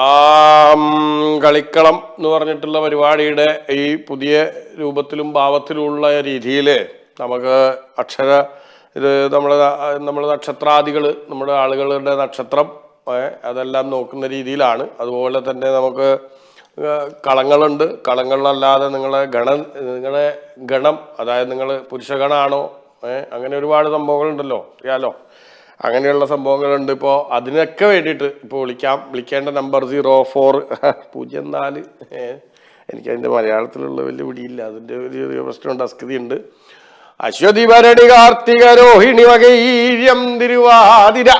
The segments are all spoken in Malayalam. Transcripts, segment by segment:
ആ കളിക്കളം എന്ന് പറഞ്ഞിട്ടുള്ള പരിപാടിയുടെ ഈ പുതിയ രൂപത്തിലും ഭാവത്തിലുമുള്ള രീതിയിൽ നമുക്ക് ഇത് നമ്മുടെ നക്ഷത്രാദികൾ, നമ്മുടെ ആളുകളുടെ നക്ഷത്രം അതെല്ലാം നോക്കുന്ന രീതിയിലാണ്. അതുപോലെ തന്നെ നമുക്ക് കളങ്ങളുണ്ട്. കളങ്ങളിലല്ലാതെ നിങ്ങളുടെ ഗണം, അതായത് നിങ്ങൾ പുരുഷഗണാണോ, അങ്ങനെ ഒരുപാട് സംഭവങ്ങളുണ്ടല്ലോ, അറിയാലോ. അങ്ങനെയുള്ള സംഭവങ്ങളുണ്ട്. ഇപ്പോൾ അതിനൊക്കെ വേണ്ടിയിട്ട് ഇപ്പോൾ വിളിക്കേണ്ട നമ്പർ 0404. എനിക്കതിൻ്റെ മലയാളത്തിലുള്ള വലിയ പിടിയില്ല, അതിൻ്റെ ഒരു ചെറിയ പ്രശ്നമുണ്ട്, അസ്കൃതിയുണ്ട്. അശ്വതി ഭരണി കാർത്തിക രോഹിണി വകൈര്യം തിരുവാതിര,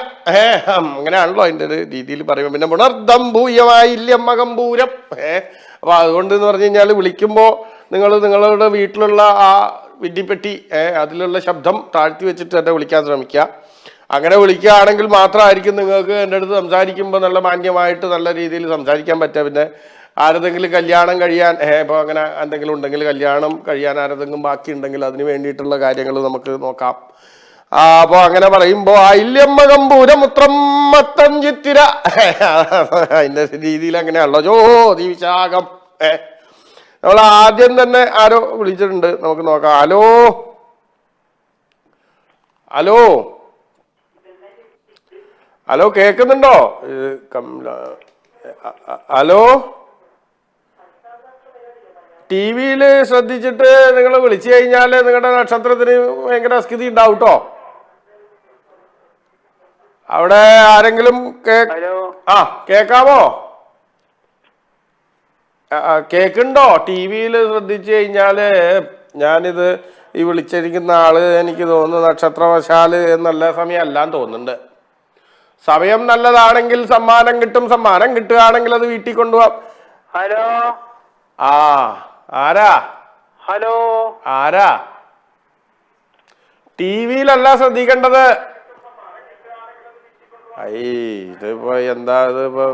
അങ്ങനെയാണല്ലോ അതിൻ്റെ ഒരു രീതിയിൽ പറയുമ്പോൾ. പിന്നെ പുണർദം ഭൂയമായില്യം മകംപൂരം. അപ്പോൾ അതുകൊണ്ട് എന്ന് പറഞ്ഞു കഴിഞ്ഞാൽ വിളിക്കുമ്പോൾ നിങ്ങളുടെ വീട്ടിലുള്ള ആ വിഡ്ഢിപ്പെട്ടി അതിലുള്ള ശബ്ദം താഴ്ത്തി വെച്ചിട്ട് തന്നെ വിളിക്കാൻ ശ്രമിക്കുക. അങ്ങനെ വിളിക്കുകയാണെങ്കിൽ മാത്രമായിരിക്കും നിങ്ങൾക്ക് എൻ്റെ അടുത്ത് സംസാരിക്കുമ്പോൾ നല്ല മാന്യമായിട്ട് നല്ല രീതിയിൽ സംസാരിക്കാൻ പറ്റുക. പിന്നെ ആരെതെങ്കിലും കല്യാണം കഴിയാൻ ഇപ്പോൾ അങ്ങനെ എന്തെങ്കിലും ഉണ്ടെങ്കിൽ, കല്യാണം കഴിയാൻ ആരെതെങ്കിലും ബാക്കി ഉണ്ടെങ്കിൽ അതിന് വേണ്ടിയിട്ടുള്ള കാര്യങ്ങൾ നമുക്ക് നോക്കാം. അപ്പോൾ അങ്ങനെ പറയുമ്പോൾ ആയില്യമ്മകമ്പൂരമുത്രം മത്തഞ്ചിത്തിര, അതിൻ്റെ രീതിയിൽ അങ്ങനെയാണല്ലോ. ജ്യോതിവിശാഖം. നമ്മൾ ആദ്യം തന്നെ ആരോ വിളിച്ചിട്ടുണ്ട്, നമുക്ക് നോക്കാം. ഹലോ ഹലോ ഹലോ, കേൾക്കുന്നുണ്ടോ? ഹലോ, ടി വിയിൽ ശ്രദ്ധിച്ചിട്ട് നിങ്ങൾ വിളിച്ചു കഴിഞ്ഞാൽ നിങ്ങളുടെ നക്ഷത്രത്തിന് ഭയങ്കര അസ്കൃതി ഉണ്ടാവും കേട്ടോ. അവിടെ ആരെങ്കിലും കേക്കാമോ? കേക്കുണ്ടോ? ടി വിയിൽ ശ്രദ്ധിച്ചു കഴിഞ്ഞാല് ഞാനിത് ഈ വിളിച്ചിരിക്കുന്ന ആള് എനിക്ക് തോന്നുന്നു നക്ഷത്രവശാല് നല്ല സമയം അല്ലാന്ന് തോന്നുന്നുണ്ട്. സമയം നല്ലതാണെങ്കിൽ സമ്മാനം കിട്ടും, സമ്മാനം കിട്ടുകയാണെങ്കിൽ അത് വീട്ടിൽ കൊണ്ടുപോവാം. ഹലോ, ആരാ? ഹലോ, ആരാ? ടി വിയിലല്ല ശ്രദ്ധിക്കേണ്ടത്. ഇതിപ്പോ എന്താ ഇതിപ്പോ?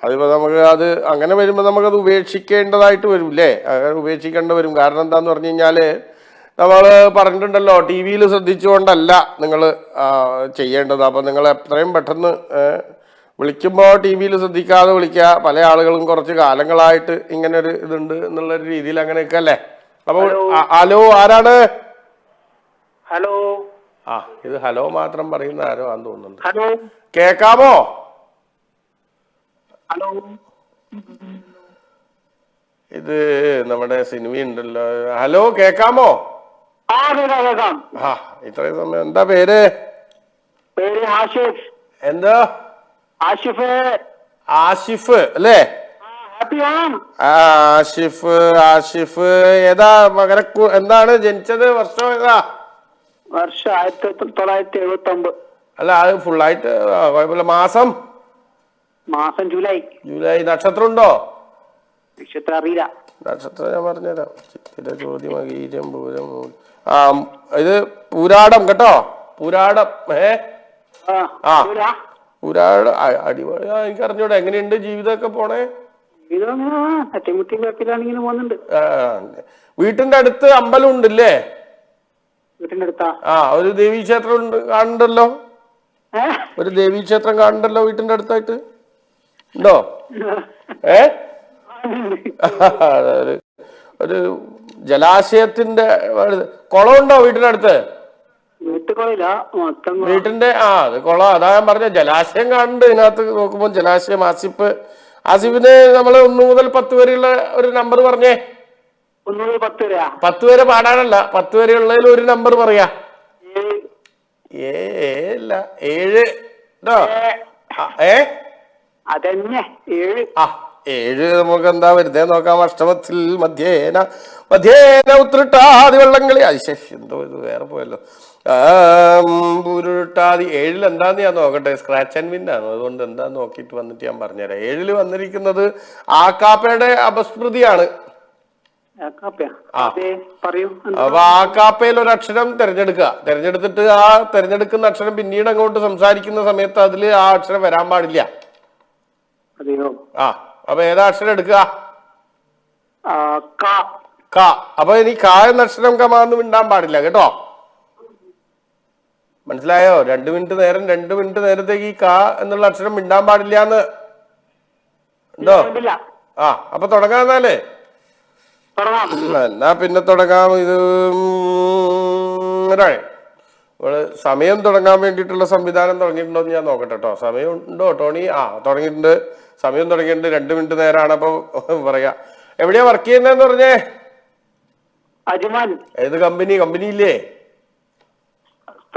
അതിപ്പോ നമുക്ക് അങ്ങനെ വരുമ്പോ നമുക്കത് ഉപേക്ഷിക്കേണ്ടതായിട്ട് വരും അല്ലേ? ഉപേക്ഷിക്കേണ്ടി വരും. കാരണം എന്താന്ന് പറഞ്ഞു കഴിഞ്ഞാല് നമ്മൾ പറഞ്ഞിട്ടുണ്ടല്ലോ, ടി വിയിൽ ശ്രദ്ധിച്ചുകൊണ്ടല്ല നിങ്ങൾ ചെയ്യേണ്ടത്. അപ്പം നിങ്ങൾ എത്രയും പെട്ടെന്ന് വിളിക്കുമ്പോൾ ടി വിയിൽ ശ്രദ്ധിക്കാതെ വിളിക്കുക. പല ആളുകളും കുറച്ച് കാലങ്ങളായിട്ട് ഇങ്ങനെ ഒരു ഇതുണ്ട് എന്നുള്ളൊരു രീതിയിൽ അങ്ങനെയൊക്കെ അല്ലേ. അപ്പോൾ ഹലോ, ആരാണ്? ഹലോ. ഇത് ഹലോ മാത്രം പറയുന്ന ആരോ ആണെന്ന് തോന്നുന്നുണ്ട്. ഹലോ, കേക്കാമോ? ഹലോ, ഇത് നമ്മുടെ സിനിമയുണ്ടല്ലോ. ഹലോ, കേക്കാമോ? ഇത്രയും സമയം എന്താ പേര്? ആഷിഫ്. എന്താ? ആഷിഫ്. ആഷിഫ് അല്ലേ? ആഷിഫ് ഏതാ എന്താണ് ജനിച്ചത്? വർഷം ഏതാ? വർഷം 1979. അല്ല, അത് ഫുള്ളായിട്ട് കുഴപ്പമില്ല. മാസം ജൂലൈ. നക്ഷത്രം ഉണ്ടോ? നക്ഷത്രം അറിയില്ല. നക്ഷത്രം ഞാൻ പറഞ്ഞുതരാം. ചിത്തിര, ചോദ്യം, മകീരം, പൂരം. ഇത് പൂരാടം കേട്ടോ. പൂരാടം. പൂരാടം അടിപൊളി. എനിക്ക് അറിഞ്ഞൂടെ എങ്ങനെയുണ്ട് ജീവിതമൊക്കെ പോണേ? വീട്ടിന്റെ അടുത്ത് അമ്പലം ഉണ്ടല്ലേ? വീട്ടിന്റെ അടുത്താ? ഒരു ദേവീക്ഷേത്രം ഉണ്ട്, കാണണ്ടല്ലോ. ഒരു ദേവീക്ഷേത്രം കാണണ്ടല്ലോ വീട്ടിന്റെ അടുത്തായിട്ട്. ഉണ്ടോ? ഒരു ജലാശയത്തിന്റെ കുളമുണ്ടോ വീട്ടിനടുത്ത്? വീട്ടിന്റെ അത് കുളം. അതാ ഞാൻ പറഞ്ഞ ജലാശയം കാണുന്നുണ്ട് ഇതിനകത്ത് നോക്കുമ്പോ. ജലാശയം. ആസിഫിന് നമ്മള് 1 മുതൽ 10 വരെയുള്ള ഒരു നമ്പർ പറഞ്ഞേ. 10 വരെ പാടാനല്ല, 10 വരെ ഉള്ളതിൽ ഒരു നമ്പർ പറയാ. 7 അതന്നെ 7. 7 നമുക്ക് എന്താ വെറുതെ നോക്കാം. അഷ്ടമത്തിൽ മധ്യേന ഉത്രട്ടാതി വെള്ളംകളി. എന്തോ ഇത് വേറെ പോയല്ലോ. ഉരുട്ടാതി 7 എന്താന്ന് ഞാൻ നോക്കട്ടെ. സ്ക്രാച്ച് ആൻഡ് വിൻ ആണ്, അതുകൊണ്ട് എന്താന്ന് നോക്കിയിട്ട് വന്നിട്ട് ഞാൻ പറഞ്ഞുതരാം. 7 വന്നിരിക്കുന്നത് ആക്കാപ്പയുടെ അപസ്മൃതിയാണ്. അപ്പൊ ആക്കാപ്പയിൽ ഒരു അക്ഷരം തെരഞ്ഞെടുത്തിട്ട് ആ തെരഞ്ഞെടുക്കുന്ന അക്ഷരം പിന്നീട് അങ്ങോട്ട് സംസാരിക്കുന്ന സമയത്ത് അതില് ആ അക്ഷരം വരാൻ പാടില്ല. അപ്പൊ ഏതാ അക്ഷരം എടുക്കുക? അപ്പൊ ഇനി കാ എന്ന അക്ഷരം കമാന്ന് മിണ്ടാൻ പാടില്ല കേട്ടോ. മനസ്സിലായോ? 2 മിനിറ്റ് നേരം 2 മിനിറ്റ് നേരത്തേക്ക് ഈ കാ എന്നുള്ള അക്ഷരം മിണ്ടാൻ പാടില്ലാന്ന് ഉണ്ടോ? ഇല്ല. ആ അപ്പൊ തുടങ്ങാന്നാലേ. തുടങ്ങാം. എന്നാ പിന്നെ തുടങ്ങാം. ഇത് ഇവിടെ സമയം തുടങ്ങാൻ വേണ്ടിയിട്ടുള്ള സംവിധാനം തുടങ്ങിയിട്ടുണ്ടോ എന്ന് ഞാൻ നോക്കട്ടെ കേട്ടോ. സമയം ഉണ്ടോ ടോണി? ആ തുടങ്ങിയിട്ടുണ്ട്. സമയം തുടങ്ങിയിട്ടുണ്ട്. 2 മിനിറ്റ് നേരമാണ്. അപ്പൊ പറയാ എവിടെയാ വർക്ക് ചെയ്യുന്നതെന്ന് പറഞ്ഞേ? അജ്മാൻ. ഏത് കമ്പനി? കമ്പനി ഇല്ലേ?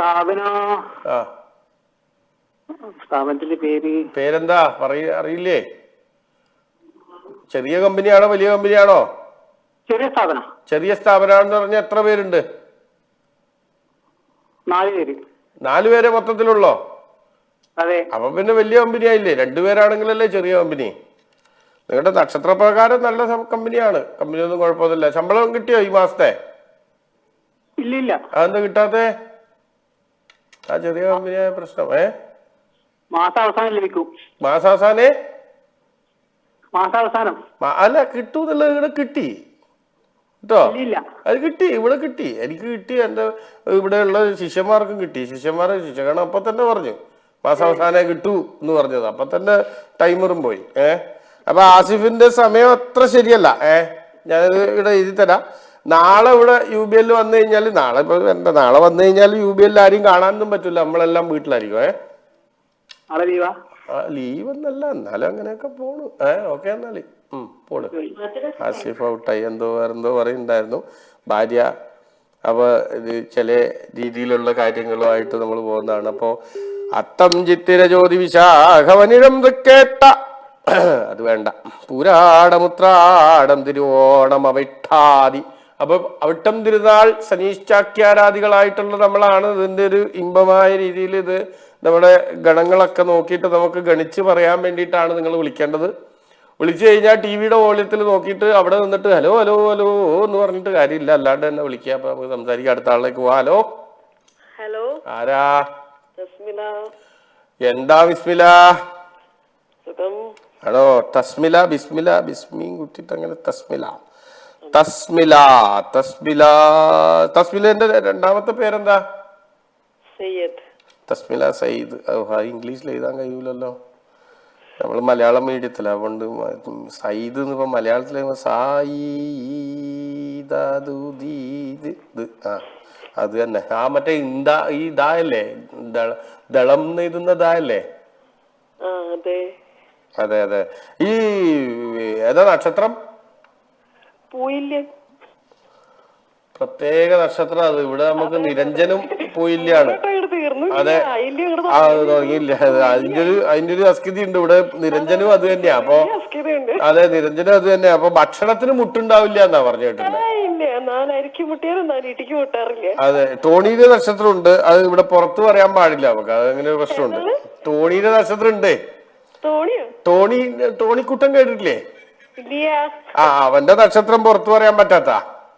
ആ സ്ഥാപനത്തിന്റെ പേരെന്താ അറിയില്ലേ? ചെറിയ കമ്പനിയാണോ വലിയ കമ്പനിയാണോ? ചെറിയ സ്ഥാപനം. ചെറിയ സ്ഥാപനമാണെന്ന് പറഞ്ഞാൽ എത്ര പേരുണ്ട്? 4 പേര്. 4 പേരെ മൊത്തത്തിലുള്ളോ? അതെ. അപ്പൊ പിന്നെ വലിയ കമ്പനി ആയില്ലേ? 2 പേരാണെങ്കിലല്ലേ ചെറിയ കമ്പനി. നിങ്ങളുടെ നക്ഷത്രപ്രകാരം നല്ല കമ്പനിയാണ്. കമ്പനി ഒന്നും കുഴപ്പമൊന്നുമില്ല. ശമ്പളം കിട്ടിയോ ഈ മാസത്തെ? ഇല്ല. അതെന്താ കിട്ടാത്തെ? ആ ചെറിയ കമ്പനിയായ പ്രശ്നം. മാസാവസാനം ലഭിക്കും. മാസാവസാനം അല്ല കിട്ടൂന്നുള്ളത് ഇവിടെ കിട്ടി കേട്ടോ. അത് കിട്ടി, ഇവിടെ കിട്ടി. എനിക്ക് കിട്ടി, എന്റെ ഇവിടെയുള്ള ശിഷ്യന്മാർക്കും കിട്ടി. ശിഷ്യഗണം അപ്പൊ തന്നെ പറഞ്ഞു മാസാവസാനം കിട്ടൂ എന്ന് പറഞ്ഞത്. അപ്പൊ തന്നെ ടൈമറും പോയി. അപ്പൊ ആസിഫിന്റെ സമയം അത്ര ശരിയല്ല. ഞാനിത് ഇവിടെ എഴുതി തരാം. നാളെ ഇവിടെ UBL വന്നു കഴിഞ്ഞാൽ നാളെ വന്നു കഴിഞ്ഞാൽ UBL ആരെയും കാണാനൊന്നും പറ്റില്ല. നമ്മളെല്ലാം വീട്ടിലായിരിക്കും. ലീവ് എന്നല്ല, എന്നാലും അങ്ങനെയൊക്കെ പോണു. ഓക്കെ എന്നാല് പോണ്. ആസിഫ് ഔട്ടായി വേറെന്തോ പറയുന്നുണ്ടായിരുന്നു ഭാര്യ. അപ്പൊ ഇത് ചില രീതിയിലുള്ള കാര്യങ്ങളുമായിട്ട് നമ്മൾ പോകുന്നതാണ്. അപ്പോ അത്തം ചിത്തിര ജ്യോതി വിശാഖവനിഴം കേട്ട അത് വേണ്ട. പൂരാടമുത്രാടം തിരുവോണം അവിട്ടാതി. അപ്പൊ അവിട്ടം തിരുനാൾ സനീശ്ചാക്യാരാദികളായിട്ടുള്ള നമ്മളാണ്. ഇതിന്റെ ഒരു ഇമ്പമായ രീതിയിൽ ഇത് നമ്മുടെ ഗണങ്ങളൊക്കെ നോക്കിയിട്ട് നമുക്ക് ഗണിച്ച് പറയാൻ വേണ്ടിയിട്ടാണ് നിങ്ങൾ വിളിക്കേണ്ടത്. വിളിച്ചു കഴിഞ്ഞാൽ ടിവിയുടെ വോള്യത്തിൽ നോക്കിയിട്ട് അവിടെ നിന്നിട്ട് ഹലോ ഹലോ ഹലോ എന്ന് പറഞ്ഞിട്ട് കാര്യമില്ല. അല്ലാണ്ട് തന്നെ വിളിക്കുക. അപ്പൊ നമുക്ക് സംസാരിക്കാം. അടുത്ത ആളിലേക്ക് പോവാ. ഹലോ ആരാ? എന്താ ബിസ്മില? ഹലോ തസ്മില ബിസ്മില ബിസ്മിയും കുറ്റിട്ട് അങ്ങനെ തസ്മിലന്റെ രണ്ടാമത്തെ പേരെന്താ? തസ്മില സയ്യിദ്. ഇംഗ്ലീഷിൽ എഴുതാൻ കഴിയൂലല്ലോ. നമ്മൾ മലയാളം മീഡിയത്തില. അതുകൊണ്ട് സയ്യിദ് ഇപ്പൊ മലയാളത്തിൽ അത് തന്നെ. ആ മറ്റേ ഈ ദായല്ലേ, ദളം എഴുതുന്ന ദായല്ലേ? അതെ അതെ. ഈ ഏതാ നക്ഷത്രം? പ്രത്യേക നക്ഷത്രം അത്. ഇവിടെ നമുക്ക് നിരഞ്ജനും പൂയില്യാണ്. അതെ, തുടങ്ങിയില്ല. അതിന്റെ ഒരു അസ്കിതി ഉണ്ട് ഇവിടെ. നിരഞ്ജനും അത് തന്നെയാ. അപ്പൊ അതെ, നിരഞ്ജനും അത് തന്നെയാ. അപ്പൊ ഭക്ഷണത്തിന് മുട്ടുണ്ടാവില്ല എന്നാ പറഞ്ഞു കേട്ടിട്ടുണ്ട്. അതെ, ടോണിയുടെ നക്ഷത്രം ഉണ്ട്. അത് ഇവിടെ പുറത്ത് പറയാൻ പാടില്ല നമുക്ക്. അത് അങ്ങനെ ഒരു പ്രശ്നമുണ്ട്. ടോണിയുടെ നക്ഷത്രം ഉണ്ട്. ടോണിക്കുട്ടൻ കേട്ടിട്ടില്ലേ? അവന്റെ നക്ഷത്രം പുറത്തു പറയാൻ പറ്റാത്ത.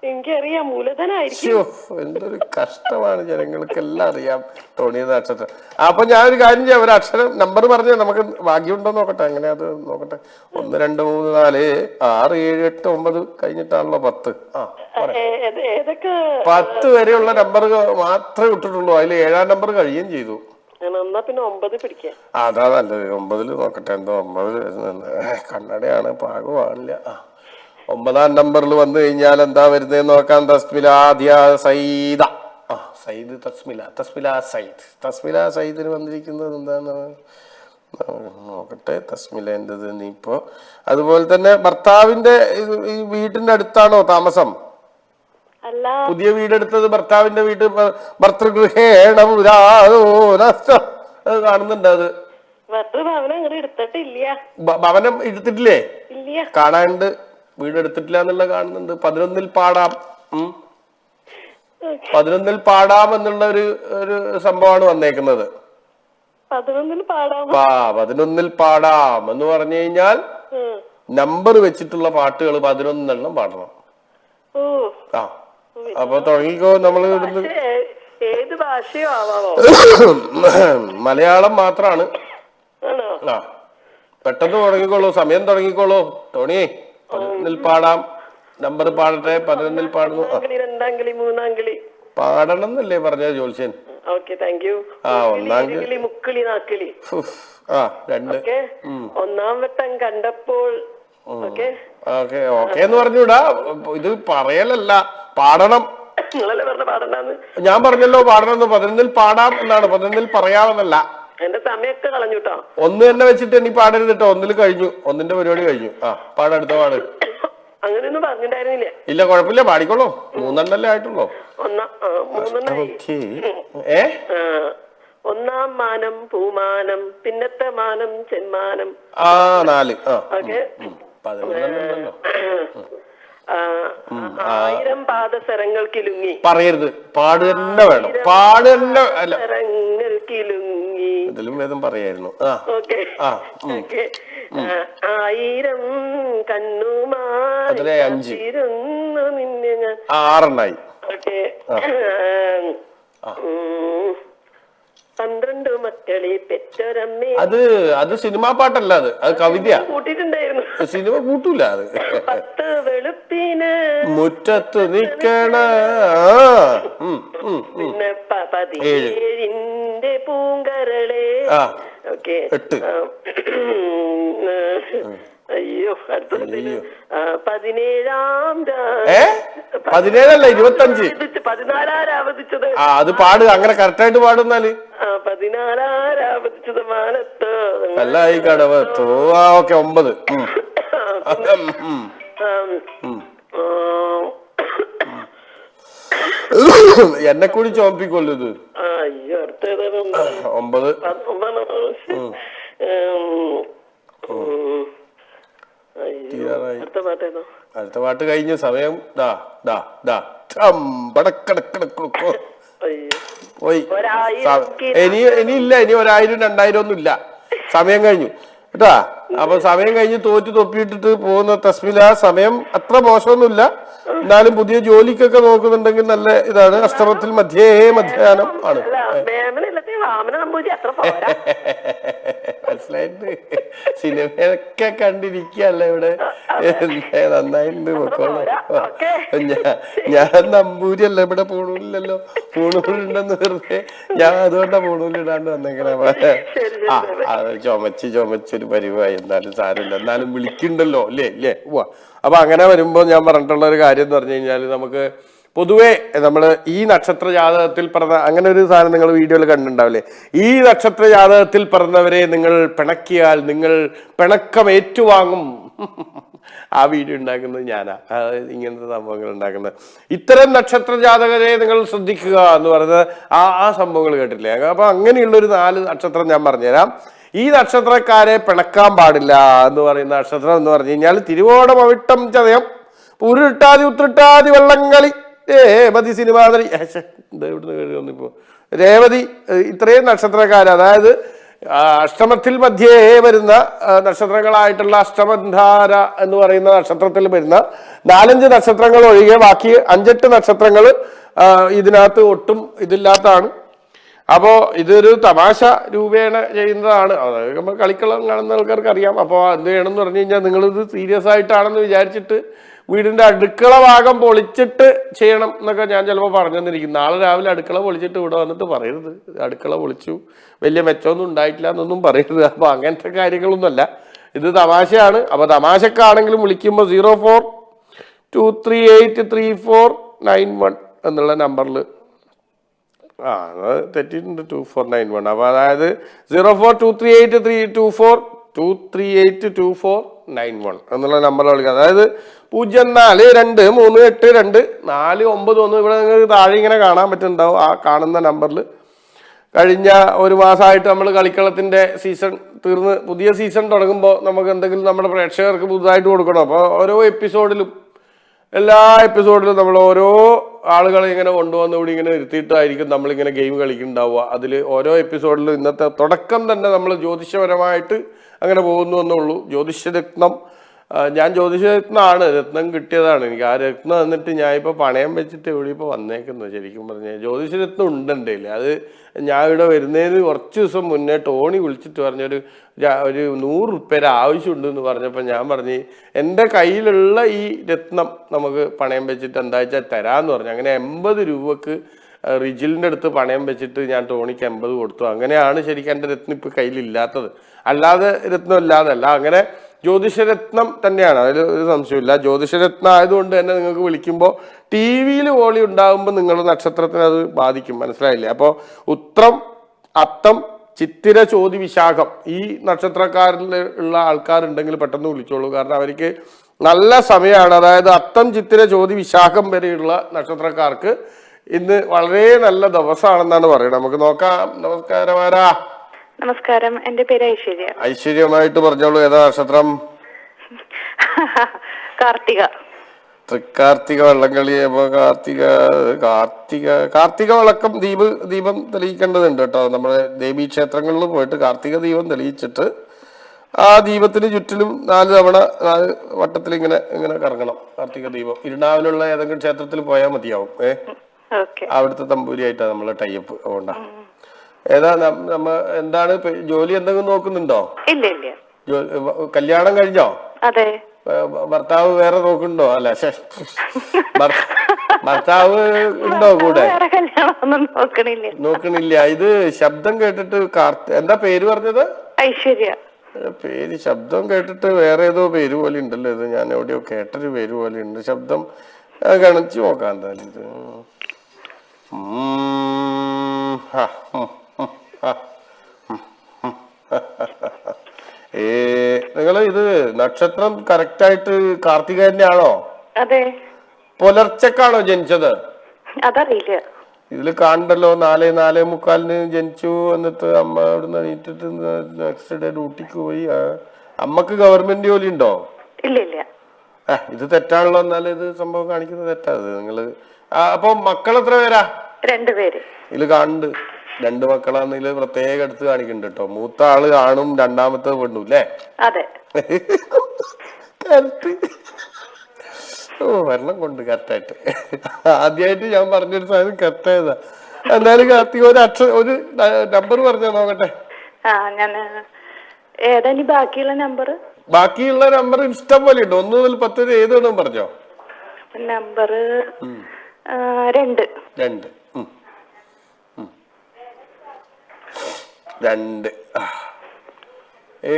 എനിക്കറിയാം, മൂലധനായിരിക്കും. എന്തൊരു കഷ്ടമാണ്. ജനങ്ങൾക്കെല്ലാം അറിയാം ടോണിയുടെ നക്ഷത്രം. അപ്പൊ ഞാനൊരു കാര്യം ചെയ്യാം. ഒരു അക്ഷരം നമ്പർ പറഞ്ഞ നമുക്ക് ഭാഗ്യമുണ്ടോ നോക്കട്ടെ. അങ്ങനെ അത് നോക്കട്ടെ. 1 2 3 4 6 7 8 9 കഴിഞ്ഞിട്ടാണല്ലോ 10. 10 വരെയുള്ള നമ്പർ മാത്രമേ ഇട്ടിട്ടുള്ളൂ. അതിൽ 7ാം നമ്പർ കഴിയുകയും ചെയ്തു. അതാ നല്ലത്. 9 നോക്കട്ടെ. എന്തോ 9 കണ്ണടയാണ്, പാകമാണില്ല. 9ാം നമ്പറിൽ വന്നു കഴിഞ്ഞാൽ എന്താ വരുന്നതെന്ന് നോക്കാം. തസ്മില സയ്യിദിന് വന്നിരിക്കുന്നത് എന്താണ് നോക്കട്ടെ. തസ്മിലേൻ്റെത് ഇനിയിപ്പോ അതുപോലെ തന്നെ ഭർത്താവിന്റെ ഈ വീടിന്റെ അടുത്താണോ താമസം? പുതിയ വീടെടുത്തത് ഭർത്താവിന്റെ വീട് ഭർത്തൃഗൃഹേണം കാണുന്നുണ്ട്. അത് ഭവനം എടുത്തിട്ടില്ലേ? കാണാണ്ട് വീട് എടുത്തിട്ടില്ല എന്നുള്ള കാണുന്നുണ്ട്. 11ൽ പാടാം. 11ൽ പാടാം എന്നുള്ള ഒരു സംഭവമാണ് വന്നേക്കുന്നത്. 11ൽ പാടാം എന്ന് പറഞ്ഞു കഴിഞ്ഞാൽ നമ്പർ വെച്ചിട്ടുള്ള പാട്ടുകൾ 11 പാടണം. അപ്പൊ തുടങ്ങിക്കോ. നമ്മൾ മലയാളം മാത്രാണ്. പെട്ടെന്ന് തുടങ്ങിക്കോളൂ. സമയം തുടങ്ങിക്കോളൂ ടോണി. 11ൽ പാടാം. നമ്പർ പാടട്ടെ. 11ൽ പാടുന്നു. പാടണം എന്നല്ലേ പറഞ്ഞ ജോത്സ്യൻ? Okay thank you. മുക്കിളി നാക്കിളി. ആ 2. ഓക്കെ. ഒന്നാം വട്ടം കണ്ടപ്പോൾ. ഓക്കെ ഓക്കെ ഓക്കെ എന്ന് പറഞ്ഞൂടാ. ഇത് പറയലല്ല, പാടണം. നിങ്ങളല്ലേ പറഞ്ഞ പാടണ്ടെന്ന്. ഞാൻ പറഞ്ഞല്ലോ പാടണം എന്ന്. 11-ൽ പാടാം എന്നാണ്, 11-ൽ പറയാമെന്നല്ല. എന്റെ സമയമൊക്കെ കളഞ്ഞുട്ടോ. 1 തന്നെ വെച്ചിട്ട് ഇനി പാടരുത് കേട്ടോ. 1-ൽ കഴിഞ്ഞു, 1-ന്റെ പരിപാടി കഴിഞ്ഞു. അടുത്ത പാട്. അങ്ങനെയൊന്നും പറഞ്ഞിട്ടുണ്ടായിരുന്നില്ല. ഇല്ല കുഴപ്പമില്ല, പാടിക്കോളൂ. 3 ആയിട്ടുള്ളൂ. 1 മാനം പൂമാനം, പിന്നത്തെ മാനം ചെമ്മാനം. 4. ഓക്കെ. 11 1000 പാദസരങ്ങൾ കിലുങ്ങി. പറയരുത്, പാട് തന്നെ വേണം. പാട് തന്നെ അല്ല, സരങ്ങൾ കിലുങ്ങി. ഇതിലും വേദം പറയായിരുന്നു. ഓക്കെ. 1000 കണ്ണുമായി 5 നിന്നെ ഞാൻ. 6 ഓക്കെ. 12 മക്കളെ പെറ്റൊരമ്മേ. അത് സിനിമാ പാട്ടല്ല, അത് കവിതയാ. കൂട്ടിട്ടുണ്ടായിരുന്നു. സിനിമ കൂട്ടൂല അത്. 10 വെളുപ്പിന് മുറ്റത്ത് നിക്കണ. പിന്നെ 17ന്റെ പൂങ്കരളെ. ഓക്കെ. 8. അയ്യോ അടുത്തത് 17-ാം 17അല്ല 25. 14 അത് പാട്, അങ്ങനെ കറക്റ്റായിട്ട് പാടുന്നാല്. 14 മാനത്ത് അല്ല ഈ കടവത്തോ. ഓക്കെ 9. എന്നെ കൂടി ചോപ്പിക്കൊള്ളു ഇത്. അയ്യോ അടുത്തത് 9. അടുത്ത പാട്ട് കഴിഞ്ഞു. സമയം പോയി. ഇനിയില്ല, ഇനി 1000 2000 ഒന്നും ഇല്ല. സമയം കഴിഞ്ഞു കേട്ടാ. അപ്പൊ സമയം കഴിഞ്ഞ് തോറ്റ് തൊപ്പിയിട്ടിട്ട് പോകുന്ന തസ്മില, സമയം അത്ര മോശമൊന്നുമില്ല. എന്നാലും പുതിയ ജോലിക്കൊക്കെ നോക്കുന്നുണ്ടെങ്കിൽ നല്ല ഇതാണ്. അഷ്ടമത്തിൽ മധ്യാഹ്നം ആണ്. മനസ്സിലായിട്ട് സിനിമയൊക്കെ കണ്ടിരിക്കല്ലേ ഇവിടെ. നന്നായിട്ടുണ്ട്. പൊക്കോളൂ. ഞാൻ നമ്പൂരിയല്ല, ഇവിടെ പൂണൂലില്ലല്ലോ. പൂണൂലുണ്ടെന്ന് വെറുതെ ഞാൻ അതുകൊണ്ടാ പൂണൂലിടാണ്ട് വന്നേക്കണേ. ചുമച്ചൊരു പരിവായി. എന്നാലും സാരമില്ല, എന്നാലും വിളിക്കണ്ടല്ലോ അല്ലേ. അപ്പൊ അങ്ങനെ വരുമ്പോ ഞാൻ പറഞ്ഞിട്ടുള്ള ഒരു കാര്യം എന്ന് പറഞ്ഞു കഴിഞ്ഞാൽ, നമുക്ക് പൊതുവെ നമ്മൾ ഈ നക്ഷത്ര ജാതകത്തിൽ പറഞ്ഞ അങ്ങനെ ഒരു സാധനം നിങ്ങൾ വീഡിയോയിൽ കണ്ടിട്ടുണ്ടാവില്ലേ. ഈ നക്ഷത്ര ജാതകത്തിൽ പറഞ്ഞവരെ നിങ്ങൾ പിണക്കിയാൽ നിങ്ങൾ പിണക്കം ഏറ്റുവാങ്ങും. ആ വീഡിയോ ഉണ്ടാക്കുന്നത് ഞാനാ. ഇങ്ങനത്തെ സംഭവങ്ങൾ ഉണ്ടാക്കുന്നത്. ഇത്തരം നക്ഷത്ര ജാതകരെ നിങ്ങൾ ശ്രദ്ധിക്കുക എന്ന് പറയുന്നത് ആ സംഭവങ്ങൾ കേട്ടില്ലേ. അപ്പൊ അങ്ങനെയുള്ളൊരു 4 നക്ഷത്രം ഞാൻ പറഞ്ഞുതരാം. ഈ നക്ഷത്രക്കാരെ പിണക്കാൻ പാടില്ല എന്ന് പറയുന്ന നക്ഷത്രം എന്ന് പറഞ്ഞു കഴിഞ്ഞാൽ തിരുവോണം, അവിട്ടം, ചതയം, ഉരുട്ടാതി, ഉത്രട്ടാതി, വള്ളംകളി, രേവതി, സിനിമാതരി, ഇവിടുന്ന് കഴിയുന്നിപ്പോ രേവതി. ഇത്രയും നക്ഷത്രക്കാർ, അതായത് അഷ്ടമത്തിൽ മധ്യേ വരുന്ന നക്ഷത്രങ്ങളായിട്ടുള്ള അഷ്ടമധാര എന്ന് പറയുന്ന നക്ഷത്രത്തിൽ വരുന്ന 4-5 നക്ഷത്രങ്ങൾ ഒഴികെ ബാക്കി 5-8 നക്ഷത്രങ്ങൾ ഇതിനകത്ത് ഒട്ടും ഇതില്ലാത്തതാണ്. അപ്പോൾ ഇതൊരു തമാശ രൂപേണ ചെയ്യുന്നതാണ്. അതായത് നമ്മൾ കളിക്കളം കാണുന്ന ആൾക്കാർക്ക് അറിയാം. അപ്പോൾ എന്ത് ചെയ്യണമെന്ന് പറഞ്ഞു കഴിഞ്ഞാൽ, നിങ്ങളിത് സീരിയസ് ആയിട്ടാണെന്ന് വിചാരിച്ചിട്ട് വീടിൻ്റെ അടുക്കള ഭാഗം പൊളിച്ചിട്ട് ചെയ്യണം എന്നൊക്കെ ഞാൻ ചിലപ്പോൾ പറഞ്ഞു തന്നിരിക്കും. നാളെ രാവിലെ അടുക്കള പൊളിച്ചിട്ട് ഇവിടെ വന്നിട്ട് പറയരുത് അടുക്കള പൊളിച്ചു, വലിയ മെച്ചമൊന്നും ഉണ്ടായിട്ടില്ല എന്നൊന്നും പറയരുത്. അപ്പോൾ അങ്ങനത്തെ കാര്യങ്ങളൊന്നുമല്ല, ഇത് തമാശയാണ്. അപ്പോൾ തമാശക്കാണെങ്കിലും വിളിക്കുമ്പോൾ 04238349 എന്നുള്ള നമ്പറിൽ തെറ്റിയിട്ടുണ്ട്, 2491. അപ്പോൾ അതായത് 0423832491 എന്നുള്ള നമ്പറിൽ വിളിക്കുക. അതായത് 0423824991. ഇവിടെ നിങ്ങൾക്ക് താഴെ ഇങ്ങനെ കാണാൻ പറ്റുന്നുണ്ടാവും. ആ കാണുന്ന നമ്പറിൽ കഴിഞ്ഞ 1 മാസമായിട്ട് നമ്മൾ കളിക്കളത്തിൻ്റെ സീസൺ തീർന്ന് പുതിയ സീസൺ തുടങ്ങുമ്പോൾ നമുക്ക് എന്തെങ്കിലും നമ്മുടെ പ്രേക്ഷകർക്ക് പുതുതായിട്ട് കൊടുക്കണം. അപ്പോൾ ഓരോ എപ്പിസോഡിലും എല്ലാ എപ്പിസോഡിലും നമ്മൾ ഓരോ ആളുകളെ ഇങ്ങനെ കൊണ്ടുവന്ന് ഇവിടെ ഇങ്ങനെ ഇരുത്തിയിട്ടായിരിക്കും നമ്മളിങ്ങനെ ഗെയിം കളിക്കുന്നുണ്ടാവുക. അതിൽ ഓരോ എപ്പിസോഡിലും ഇന്നത്തെ തുടക്കം തന്നെ നമ്മൾ ജ്യോതിഷപരമായിട്ട് അങ്ങനെ പോകുന്നു എന്നുള്ളൂ. ജ്യോതിഷരത്നം, ഞാൻ ജ്യോതിഷരത്നമാണ്, രത്നം കിട്ടിയതാണ് എനിക്ക്. ആ രത്നം എന്നിട്ട് ഞാൻ ഇപ്പോൾ പണയം വെച്ചിട്ട് ഇവിടെ ഇപ്പോൾ വന്നേക്കുന്നത്. ശരിക്കും പറഞ്ഞാൽ ജ്യോതിഷരത്നം ഉണ്ടെങ്കിൽ അത് ഞാൻ ഇവിടെ വരുന്നതിന് കുറച്ച് ദിവസം മുന്നേ ടോണി വിളിച്ചിട്ട് പറഞ്ഞൊരു 100 റുപ്യ ആവശ്യമുണ്ടെന്ന് പറഞ്ഞപ്പോൾ ഞാൻ പറഞ്ഞ് എൻ്റെ കയ്യിലുള്ള ഈ രത്നം നമുക്ക് പണയം വെച്ചിട്ട് എന്താ വെച്ചാൽ തരാമെന്ന് പറഞ്ഞു. അങ്ങനെ 80 രൂപക്ക് റിജിലിന്റെ അടുത്ത് പണയം വെച്ചിട്ട് ഞാൻ ടോണിക്ക് 80 കൊടുത്തു. അങ്ങനെയാണ് ശരിക്കും എൻ്റെ രത്നം ഇപ്പൊ കയ്യിലില്ലാത്തത്. അല്ലാതെ രത്നം ഇല്ലാതല്ല, അങ്ങനെ ജ്യോതിഷരത്നം തന്നെയാണ്, അതിൽ ഒരു സംശയമില്ല. ജ്യോതിഷരത്നം ആയതുകൊണ്ട് തന്നെ നിങ്ങൾക്ക് വിളിക്കുമ്പോൾ ടി വിയിൽ വോളി ഉണ്ടാകുമ്പോൾ നിങ്ങളുടെ നക്ഷത്രത്തിന് അത് ബാധിക്കും. മനസ്സിലായില്ലേ? അപ്പോൾ ഉത്രം, അത്തം, ചിത്തിര, ചോതി, വിശാഖം ഈ നക്ഷത്രക്കാരിൽ ഉള്ള ആൾക്കാരുണ്ടെങ്കിൽ പെട്ടെന്ന് വിളിച്ചോളൂ. കാരണം അവർക്ക് നല്ല സമയമാണ്. അതായത് അത്തം, ചിത്തിര, ചോതി, വിശാഖം വരെയുള്ള നക്ഷത്രക്കാർക്ക് ഇന്ന് വളരെ നല്ല ദിവസമാണെന്നാണ് പറയുന്നത്. നമുക്ക് നോക്കാം. നമസ്കാരം, ആരാ? നമസ്കാരം, എന്റെ പേര് ഐശ്വര്യ. ഐശ്വര്യമായിട്ട് പറഞ്ഞോളൂ. ഏതാ നക്ഷത്രം? കാർത്തിക. തൃക്കാർത്തിക വള്ളംകളി. അപ്പൊ കാർത്തിക വിളക്കം ദീപം തെളിയിക്കേണ്ടതുണ്ട് കേട്ടോ. നമ്മുടെ ദേവീ ക്ഷേത്രങ്ങളിൽ പോയിട്ട് കാർത്തിക ദീപം തെളിയിച്ചിട്ട് ആ ദീപത്തിന് ചുറ്റിലും 4 തവണ 4 വട്ടത്തിൽ ഇങ്ങനെ കറങ്ങണം. കാർത്തിക ദീപം ഇരുനാവിലുള്ള ഏതെങ്കിലും ക്ഷേത്രത്തിൽ പോയാൽ മതിയാവും. അവിടുത്തെ തമ്പൂരിയായിട്ടാണ് നമ്മളെ ടൈപ്പ്. അതുകൊണ്ടാ. ഏതാ എന്താണ് ജോലി എന്തെങ്കിലും നോക്കുന്നുണ്ടോ? ഇല്ല ഇല്ല. കല്യാണം കഴിഞ്ഞോ? അതെ. ഭർത്താവ് വേറെ നോക്കുന്നുണ്ടോ? അല്ല, ഭർത്താവ് ഉണ്ടോ കൂടെ? നോക്കണില്ല. ഇത് ശബ്ദം കേട്ടിട്ട് എന്താ പേര് പറഞ്ഞത്? ഐശ്വര്യ. പേര് ശബ്ദം കേട്ടിട്ട് വേറെ ഏതോ പേര് പോലെ ഉണ്ടല്ലോ. ഇത് ഞാൻ എവിടെയോ കേട്ടൊരു പേര് പോലെ ഉണ്ട്. ശബ്ദം ഗണിച്ചു നോക്കാം എന്തായാലും. ഇത് നിങ്ങള് ഇത് നക്ഷത്രം കറക്റ്റ് ആയിട്ട് കാർത്തിക തന്നെയാണോ? അതെ. പുലർച്ചക്കാണോ ജനിച്ചത്? അതറിയില്ല. ഇതില് കാണണ്ടല്ലോ 4:45 ജനിച്ചു. എന്നിട്ട് അമ്മ അവിടുന്ന് എണീറ്റിട്ട് നെക്സ്റ്റ് ഡേ ഡ്യൂട്ടിക്ക് പോയി. അമ്മക്ക് ഗവൺമെന്റ് ജോലി ഉണ്ടോ? ഇല്ല ഇല്ല. ഇത് തെറ്റാണല്ലോ. എന്നാലും ഇത് സംഭവം കാണിക്കുന്നത് തെറ്റാത്. നിങ്ങള് അപ്പൊ മക്കൾ എത്ര പേരാ? 2 പേര്. ഇതില് കാണുന്നുണ്ട് 2 മക്കളാന്ന് പ്രത്യേകം എടുത്ത് കാണിക്കുന്നുണ്ട് കേട്ടോ. മൂത്ത ആള് ആണും രണ്ടാമത്തെ പെണ്ണും അല്ലേ? അതെ. വരണം കൊണ്ട് കറക്റ്റായിട്ട്. ആദ്യമായിട്ട് ഞാൻ പറഞ്ഞൊരു സാധനം കറക്റ്റായതാ. എന്തായാലും കാർത്തിക ഒരു നമ്പർ പറഞ്ഞാ നോക്കട്ടെ. ഞാൻ ഏതാ ബാക്കിയുള്ള നമ്പർ? ബാക്കിയുള്ള നമ്പർ ഇഷ്ടം പോലെ ഉണ്ട്. 1 മുതൽ 10 വരെ ഏത് വേണം പറഞ്ഞോ. നമ്പർ 2. 2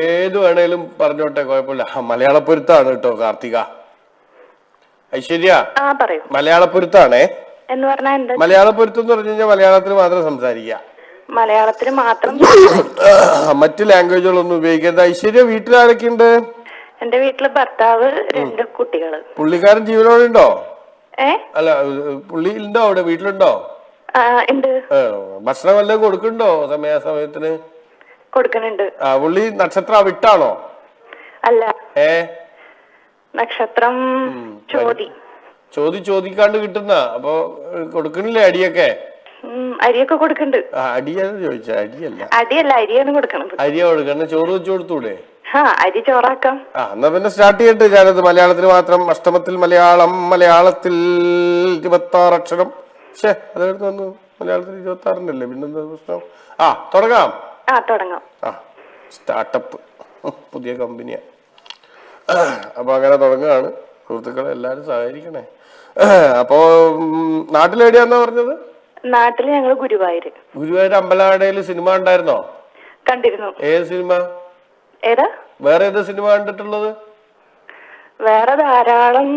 ഏത് വേണേലും പറഞ്ഞോട്ടെ, കുഴപ്പമില്ല. മലയാളപ്പൊരുത്താണ് കേട്ടോ കാർത്തിക. ഐശ്വര്യ, മലയാളപ്പൊരുത്താണേ. എന്ന് പറഞ്ഞാൽ എന്താ? മലയാളപ്പൊരുത്തം എന്ന് പറഞ്ഞു കഴിഞ്ഞാൽ മലയാളത്തിൽ മാത്രം സംസാരിക്കുക. മലയാളത്തിൽ മാത്രം, മറ്റു ലാംഗ്വേജുകളൊന്നും ഉപയോഗിക്കരുത്. ഐശ്വര്യ, വീട്ടിലാരൊക്കെ ഉണ്ട്? എന്റെ വീട്ടില് ഭർത്താവ്, 2 കുട്ടികള്. പുള്ളിക്കാരൻ ജീവനോടെ ഉണ്ടോ? അല്ല, പുള്ളി ഉണ്ടോ അവിടെ? വീട്ടിലുണ്ടോ? ഭക്ഷണം വല്ലതും കൊടുക്കണ്ടോ സമയാസമയത്തിന്? കൊടുക്കുന്നുണ്ട്. പുള്ളി നക്ഷത്രം വിട്ടാണോ? അല്ല, നക്ഷത്രം ചോദിക്കാണ്ട് കിട്ടുന്ന. അപ്പൊ കൊടുക്കണില്ലേ അടിയൊക്കെ? അരിയൊക്കെ കൊടുക്കുന്നുണ്ട്. അടിയാന്ന് ചോദിച്ചാ അടിയല്ല, അരിയാണ് കൊടുക്കണത്. അരിയാ കൊടുക്കണം. ചോറ് വെച്ച് കൊടുത്തൂടെ? അരി ചോറാക്കാം. എന്നാ പിന്നെ സ്റ്റാർട്ട് ചെയ്യട്ടെ. ഞാനത് മലയാളത്തിൽ മാത്രം. അഷ്ടമത്തിൽ മലയാളത്തിൽ 26 അക്ഷരം. അതെടുത്ത് വന്നു. മലയാളത്തിൽ 26 പിന്നെന്താ പ്രശ്നം? തുടങ്ങാം. സ്റ്റാർട്ടപ്പ് പുതിയ കമ്പനിയാ. അപ്പൊ അങ്ങനെ തുടങ്ങുകയാണ്. സുഹൃത്തുക്കളെ എല്ലാരും സഹകരിക്കണേ. അപ്പോ നാട്ടിലെവിടെയാന്നാ പറഞ്ഞത്? നാട്ടില് ഞങ്ങള് ഗുരുവായൂർ അമ്പലവാടയില് സിനിമ ഉണ്ടായിരുന്നോ? കണ്ടിരുന്നു. ഏത് സിനിമ? ഏതാ? വേറെ ഏത് സിനിമ കണ്ടിട്ടുള്ളത്? വേറെ ധാരാളം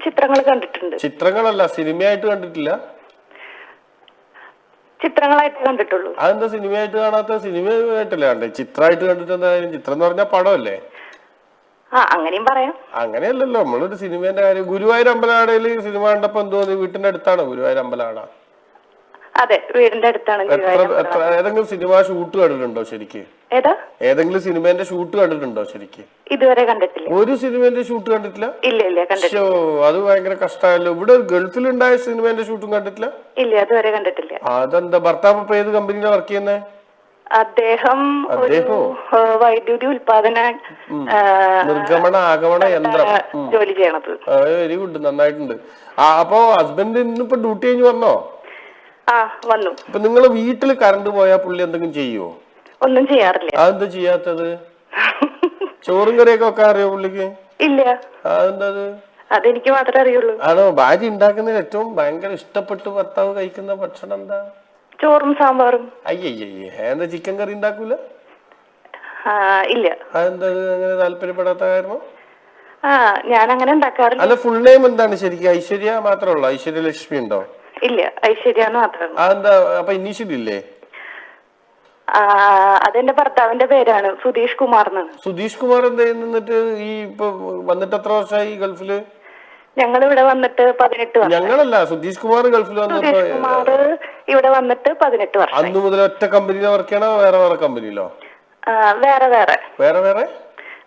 ചിത്രങ്ങൾ കണ്ടിട്ടുണ്ട്. ചിത്രങ്ങളല്ല, സിനിമയായിട്ട് കണ്ടിട്ടില്ല. ചിത്രങ്ങളായിട്ട് കണ്ടിട്ടുള്ളൂ. അതെന്താ സിനിമയായിട്ട് കാണാത്ത? സിനിമയായിട്ടല്ലേ കണ്ടേ? ചിത്രമായിട്ട് കണ്ടിട്ട് എന്തായാലും? ചിത്രം എന്ന് പറഞ്ഞാൽ പടമല്ലേ? അങ്ങനെയും പറയാം. അങ്ങനെയല്ലല്ലോ, നമ്മളൊരു സിനിമേന്റെ കാര്യം. ഗുരുവായൂർ അമ്പലവാടയില് സിനിമ കണ്ടപ്പോ എന്തോ വീട്ടിന്റെ അടുത്താണോ ഗുരുവായൂർ അമ്പലവാട? അതെ, വീടിന്റെ അടുത്താണ്. ഏതെങ്കിലും സിനിമ ഷൂട്ട് കണ്ടിട്ടുണ്ടോ ശരിക്ക്? ഏതെങ്കിലും സിനിമേന്റെ ഷൂട്ട് കണ്ടിട്ടുണ്ടോ ശരിക്ക്? ഇതുവരെ കണ്ടിട്ടില്ല. ഒരു സിനിമേന്റെ ഷൂട്ട് കണ്ടിട്ടില്ല? ഇല്ല, കണ്ടിട്ടില്ല. അത് ഭയങ്കര കഷ്ടമല്ലോ. ഇവിടെ ഗൾഫിലുണ്ടായ സിനിമേന്റെ ഷൂട്ടും കണ്ടിട്ടില്ല? ഇല്ല, അതുവരെ കണ്ടിട്ടില്ല. അതെന്താ? ഭർത്താവ് ഇപ്പൊ ഏത് കമ്പനിയിലാണ് വർക്ക് ചെയ്യുന്നത്? അദ്ദേഹം വൈദ്യുതി ഉൽപാദന നിർഗമന ആഗമന യന്ത്രം ജോലി ചെയ്യണത്. വെരി ഗുഡ്, നന്നായിട്ടുണ്ട്. അപ്പൊ ഹസ്ബൻഡ് ഇന്നിപ്പോ ഡ്യൂട്ടി കഴിഞ്ഞ് വന്നോ? വന്നു. ഇപ്പൊ നിങ്ങള് വീട്ടില് കറണ്ട് പോയാ പുള്ളി എന്തെങ്കിലും ചെയ്യുവോ? ഒന്നും ചെയ്യാറില്ല. അതെന്താ ചെയ്യാത്തത്? ചോറും കറിയൊക്കെ വെക്കാൻ അറിയോ പുള്ളിക്ക്? ഇല്ല. അതെന്താ? അതെനിക്ക് മാത്രമേ അറിയുള്ളൂ. ആണോ? ഭാര്യ ഉണ്ടാക്കുന്നതിൽ ഏറ്റവും ഭയങ്കര ഇഷ്ടപ്പെട്ട് ഭർത്താവ് കഴിക്കുന്ന ഭക്ഷണം എന്താ? ചോറും സാമ്പാറും. അയ്യയ്യേ, എന്താ ചിക്കൻ കറി ഉണ്ടാക്കൂല? ഇല്ല. അതെന്താ അങ്ങനെ താല്പര്യപ്പെടാത്ത കാരണം? ഞാൻ അങ്ങനെ ഉണ്ടാക്കാറില്ല. അല്ല, ഫുൾ നെയിം എന്താണ് ശരിക്കും? ഐശ്വര്യ മാത്രമുള്ളൂ? ഐശ്വര്യലക്ഷ്മി ഉണ്ടോ? ഇല്ല, ഐശ്വര്യ മാത്രമേ. അതെന്താ അപ്പൊ ഇനീഷ്യൽ ഇല്ലേ? അതെന്റെ ഭർത്താവിന്റെ പേരാണ്, സുധീഷ് കുമാർ എന്നാണ്. സുധീഷ് കുമാർ എന്താ ചെയ്യുന്നിട്ട്? ഈ ഇപ്പൊ വന്നിട്ട് എത്ര വർഷമായി ഗൾഫില്? ഞങ്ങൾ ഇവിടെ വന്നിട്ട് 18 വർഷം. ഞങ്ങളല്ല, സുധീഷ് കുമാർ ഗൾഫിൽ വന്നപ്പോ. സുധീഷ് കുമാർ ഇവിടെ വന്നിട്ട് 18 വർഷം. അന്ന് മുതൽ ഒറ്റ കമ്പനിയിലെ വർക്ക് ചെയ്യണോ വേറെ വേറെ കമ്പനിയിലോ? വേറെ വേറെ വേറെ വേറെ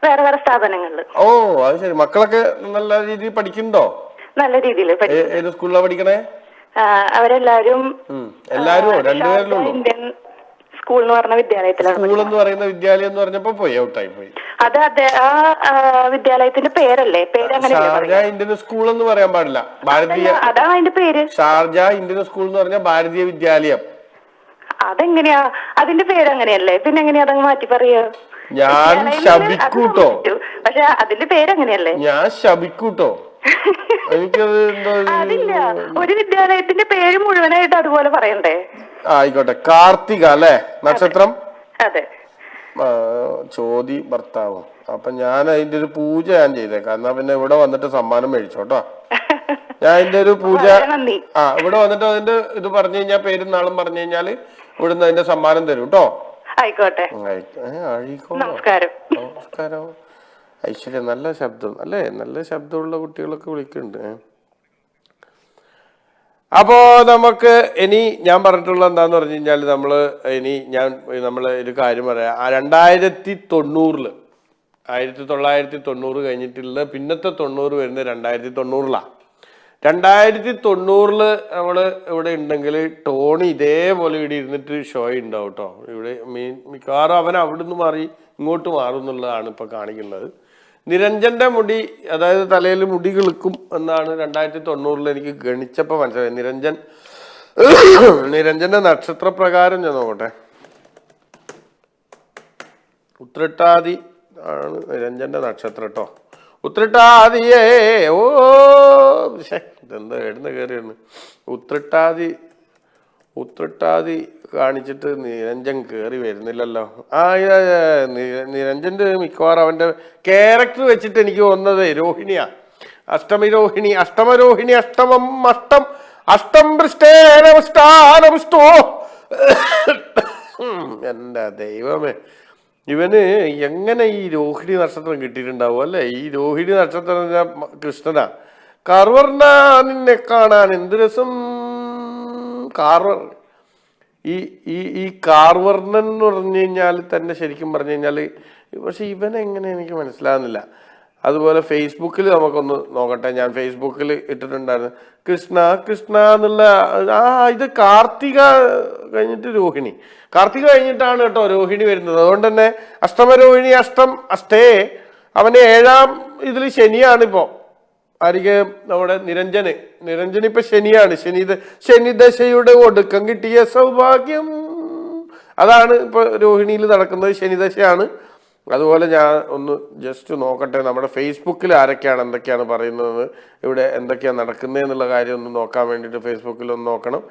വേറെ വേറെ സ്ഥാപനങ്ങളില്. ഓ, അത് ശരി. മക്കളൊക്കെ നല്ല രീതിയിൽ പഠിക്കുന്നുണ്ടോ? നല്ല രീതിയിൽ. ഏത് സ്കൂളിലാ പഠിക്കണേ? അവരെല്ലാരും എല്ലാരും രണ്ടുപേരിലുള്ളൂ? ഇന്ത്യൻ സ്കൂൾ എന്ന് പറഞ്ഞ വിദ്യാലയത്തിലാണ്. സ്കൂൾ എന്ന് പറയുന്ന വിദ്യാലയം എന്ന് പറഞ്ഞപ്പോ പോയി ഔട്ടായി പോയി. അത് ആ വിദ്യാലയത്തിന്റെ പേരല്ലേ? പേര് അങ്ങനെ ഷാർജ ഇന്ത്യൻ സ്കൂൾ എന്ന് പറയാൻ പാടില്ല. ഭാരതീയ, അതാണ് അതിന്റെ പേര്. ഷാർജ ഇന്ത്യൻ സ്കൂൾ എന്ന് പറഞ്ഞ ഭാരതീയ വിദ്യാലയം. അതെങ്ങനെയാ? അതിന്റെ പേര് അങ്ങനെയല്ലേ? പിന്നെ എങ്ങനെയാ അതങ്ങ് മാറ്റി പറയാ? ഞാൻ ശപിക്കൂട്ടോ. പക്ഷെ അതിന്റെ പേര് അങ്ങനെയല്ലേ? ഞാൻ ശപിക്കൂട്ടോ. എനിക്കത് എന്തോ അതില്ല, ഒരു വിദ്യാലയത്തിന്റെ പേര് മുഴുവനായിട്ട് അതുപോലെ പറയണ്ടേ? ആയിക്കോട്ടെ. കാർത്തിക അല്ലെ നക്ഷത്രം? അതെ. ചോതി ഭർത്താവും. അപ്പൊ ഞാൻ അതിന്റെ ഒരു പൂജ ഞാൻ ചെയ്തേക്കാം. എന്നാ പിന്നെ ഇവിടെ വന്നിട്ട് സമ്മാനം മേടിച്ചോട്ടോ. ഞാൻ അതിന്റെ ഒരു പൂജ ഇവിടെ വന്നിട്ട് അതിന്റെ ഇത് പറഞ്ഞു കഴിഞ്ഞാൽ, പേരും നാളും പറഞ്ഞു കഴിഞ്ഞാല് ഇവിടുന്ന് അതിന്റെ സമ്മാനം തരും കേട്ടോ. ആയിക്കോട്ടെ. നമസ്കാരം. നമസ്കാരം. ഐശ്വര്യ, നല്ല ശബ്ദം അല്ലേ? നല്ല ശബ്ദമുള്ള കുട്ടികളൊക്കെ വിളിക്കുന്നുണ്ട്. അപ്പോ നമുക്ക് ഇനി ഞാൻ പറഞ്ഞിട്ടുള്ള എന്താന്ന് പറഞ്ഞു കഴിഞ്ഞാൽ, നമ്മള് ഒരു കാര്യം പറയാം. 1990 1990 കഴിഞ്ഞിട്ടുള്ള പിന്നത്തെ 90 വരുന്നത് 2090 2090 നമ്മള് ഇവിടെ ഉണ്ടെങ്കിൽ ടോണി ഇതേപോലെ ഇവിടെ ഇരുന്നിട്ട് ഷോ ഉണ്ടാവും കേട്ടോ. ഇവിടെ മിക്കവാറും അവൻ അവിടുന്ന് മാറി ഇങ്ങോട്ട് മാറും എന്നുള്ളതാണ് ഇപ്പൊ കാണിക്കുന്നത്. നിരഞ്ജന്റെ മുടി, അതായത് തലയിൽ മുടി കിളുക്കും എന്നാണ് 2090 എനിക്ക് ഗണിച്ചപ്പോ മനസ്സിലായത്. നിരഞ്ജന്റെ നക്ഷത്രപ്രകാരം ഞാൻ നോക്കട്ടെ. ഉത്രട്ടാതി ആണ് നിരഞ്ജന്റെ നക്ഷത്രം കേട്ടോ. ഉത്രട്ടാതിയേ. ഓ ഇതെന്താ എഴുന്ന കയറിയാണ്. ഉത്രട്ടാതി കാണിച്ചിട്ട് നിരഞ്ജൻ കയറി വരുന്നില്ലല്ലോ. നിരഞ്ജന്റെ മിക്കവാറും അവന്റെ ക്യാരക്ടർ വെച്ചിട്ട് എനിക്ക് തോന്നുന്നത് രോഹിണിയാ. അഷ്ടമരോഹിണി അഷ്ടം എന്റെ ദൈവമേ, ഇവന് എങ്ങനെ ഈ രോഹിണി നക്ഷത്രം കിട്ടിയിട്ടുണ്ടാവും അല്ലെ? ഈ രോഹിണി നക്ഷത്രം കൃഷ്ണനാ. കാർവർണ നിന്നെ കാണാൻ എന്ത് രസം. ഈ കാർവർണ്ണൻ എന്ന് പറഞ്ഞു കഴിഞ്ഞാൽ തന്നെ ശരിക്കും പറഞ്ഞു കഴിഞ്ഞാൽ, പക്ഷെ ഇവനെങ്ങനെ എനിക്ക് മനസ്സിലാകുന്നില്ല. അതുപോലെ ഫേസ്ബുക്കിൽ നമുക്കൊന്ന് നോക്കട്ടെ. ഞാൻ ഫേസ്ബുക്കിൽ ഇട്ടിട്ടുണ്ടായിരുന്നു കൃഷ്ണ എന്നുള്ള. ഇത് കാർത്തിക കഴിഞ്ഞിട്ട് രോഹിണി. കാർത്തിക കഴിഞ്ഞിട്ടാണ് കേട്ടോ രോഹിണി വരുന്നത്. അതുകൊണ്ട് തന്നെ അഷ്ടമരോഹിണി അഷ്ടേ അവന് 7ാം ഇതിൽ ശനിയാണിപ്പോ. ആരിക്ക്? നമ്മുടെ നിരഞ്ജൻ ഇപ്പൊ ശനിയാണ്. ശനിദശയുടെ ഒടുക്കം കിട്ടിയ സൗഭാഗ്യം, അതാണ് ഇപ്പൊ രോഹിണിയിൽ നടക്കുന്നത്. ശനിദശയാണ്. അതുപോലെ ഞാൻ ഒന്ന് ജസ്റ്റ് നോക്കട്ടെ നമ്മുടെ ഫേസ്ബുക്കിൽ ആരൊക്കെയാണ് എന്തൊക്കെയാണ് പറയുന്നത്, ഇവിടെ എന്തൊക്കെയാണ് നടക്കുന്നത് എന്നുള്ള കാര്യം ഒന്ന് നോക്കാൻ വേണ്ടിയിട്ട് ഫേസ്ബുക്കിൽ ഒന്ന് നോക്കണം.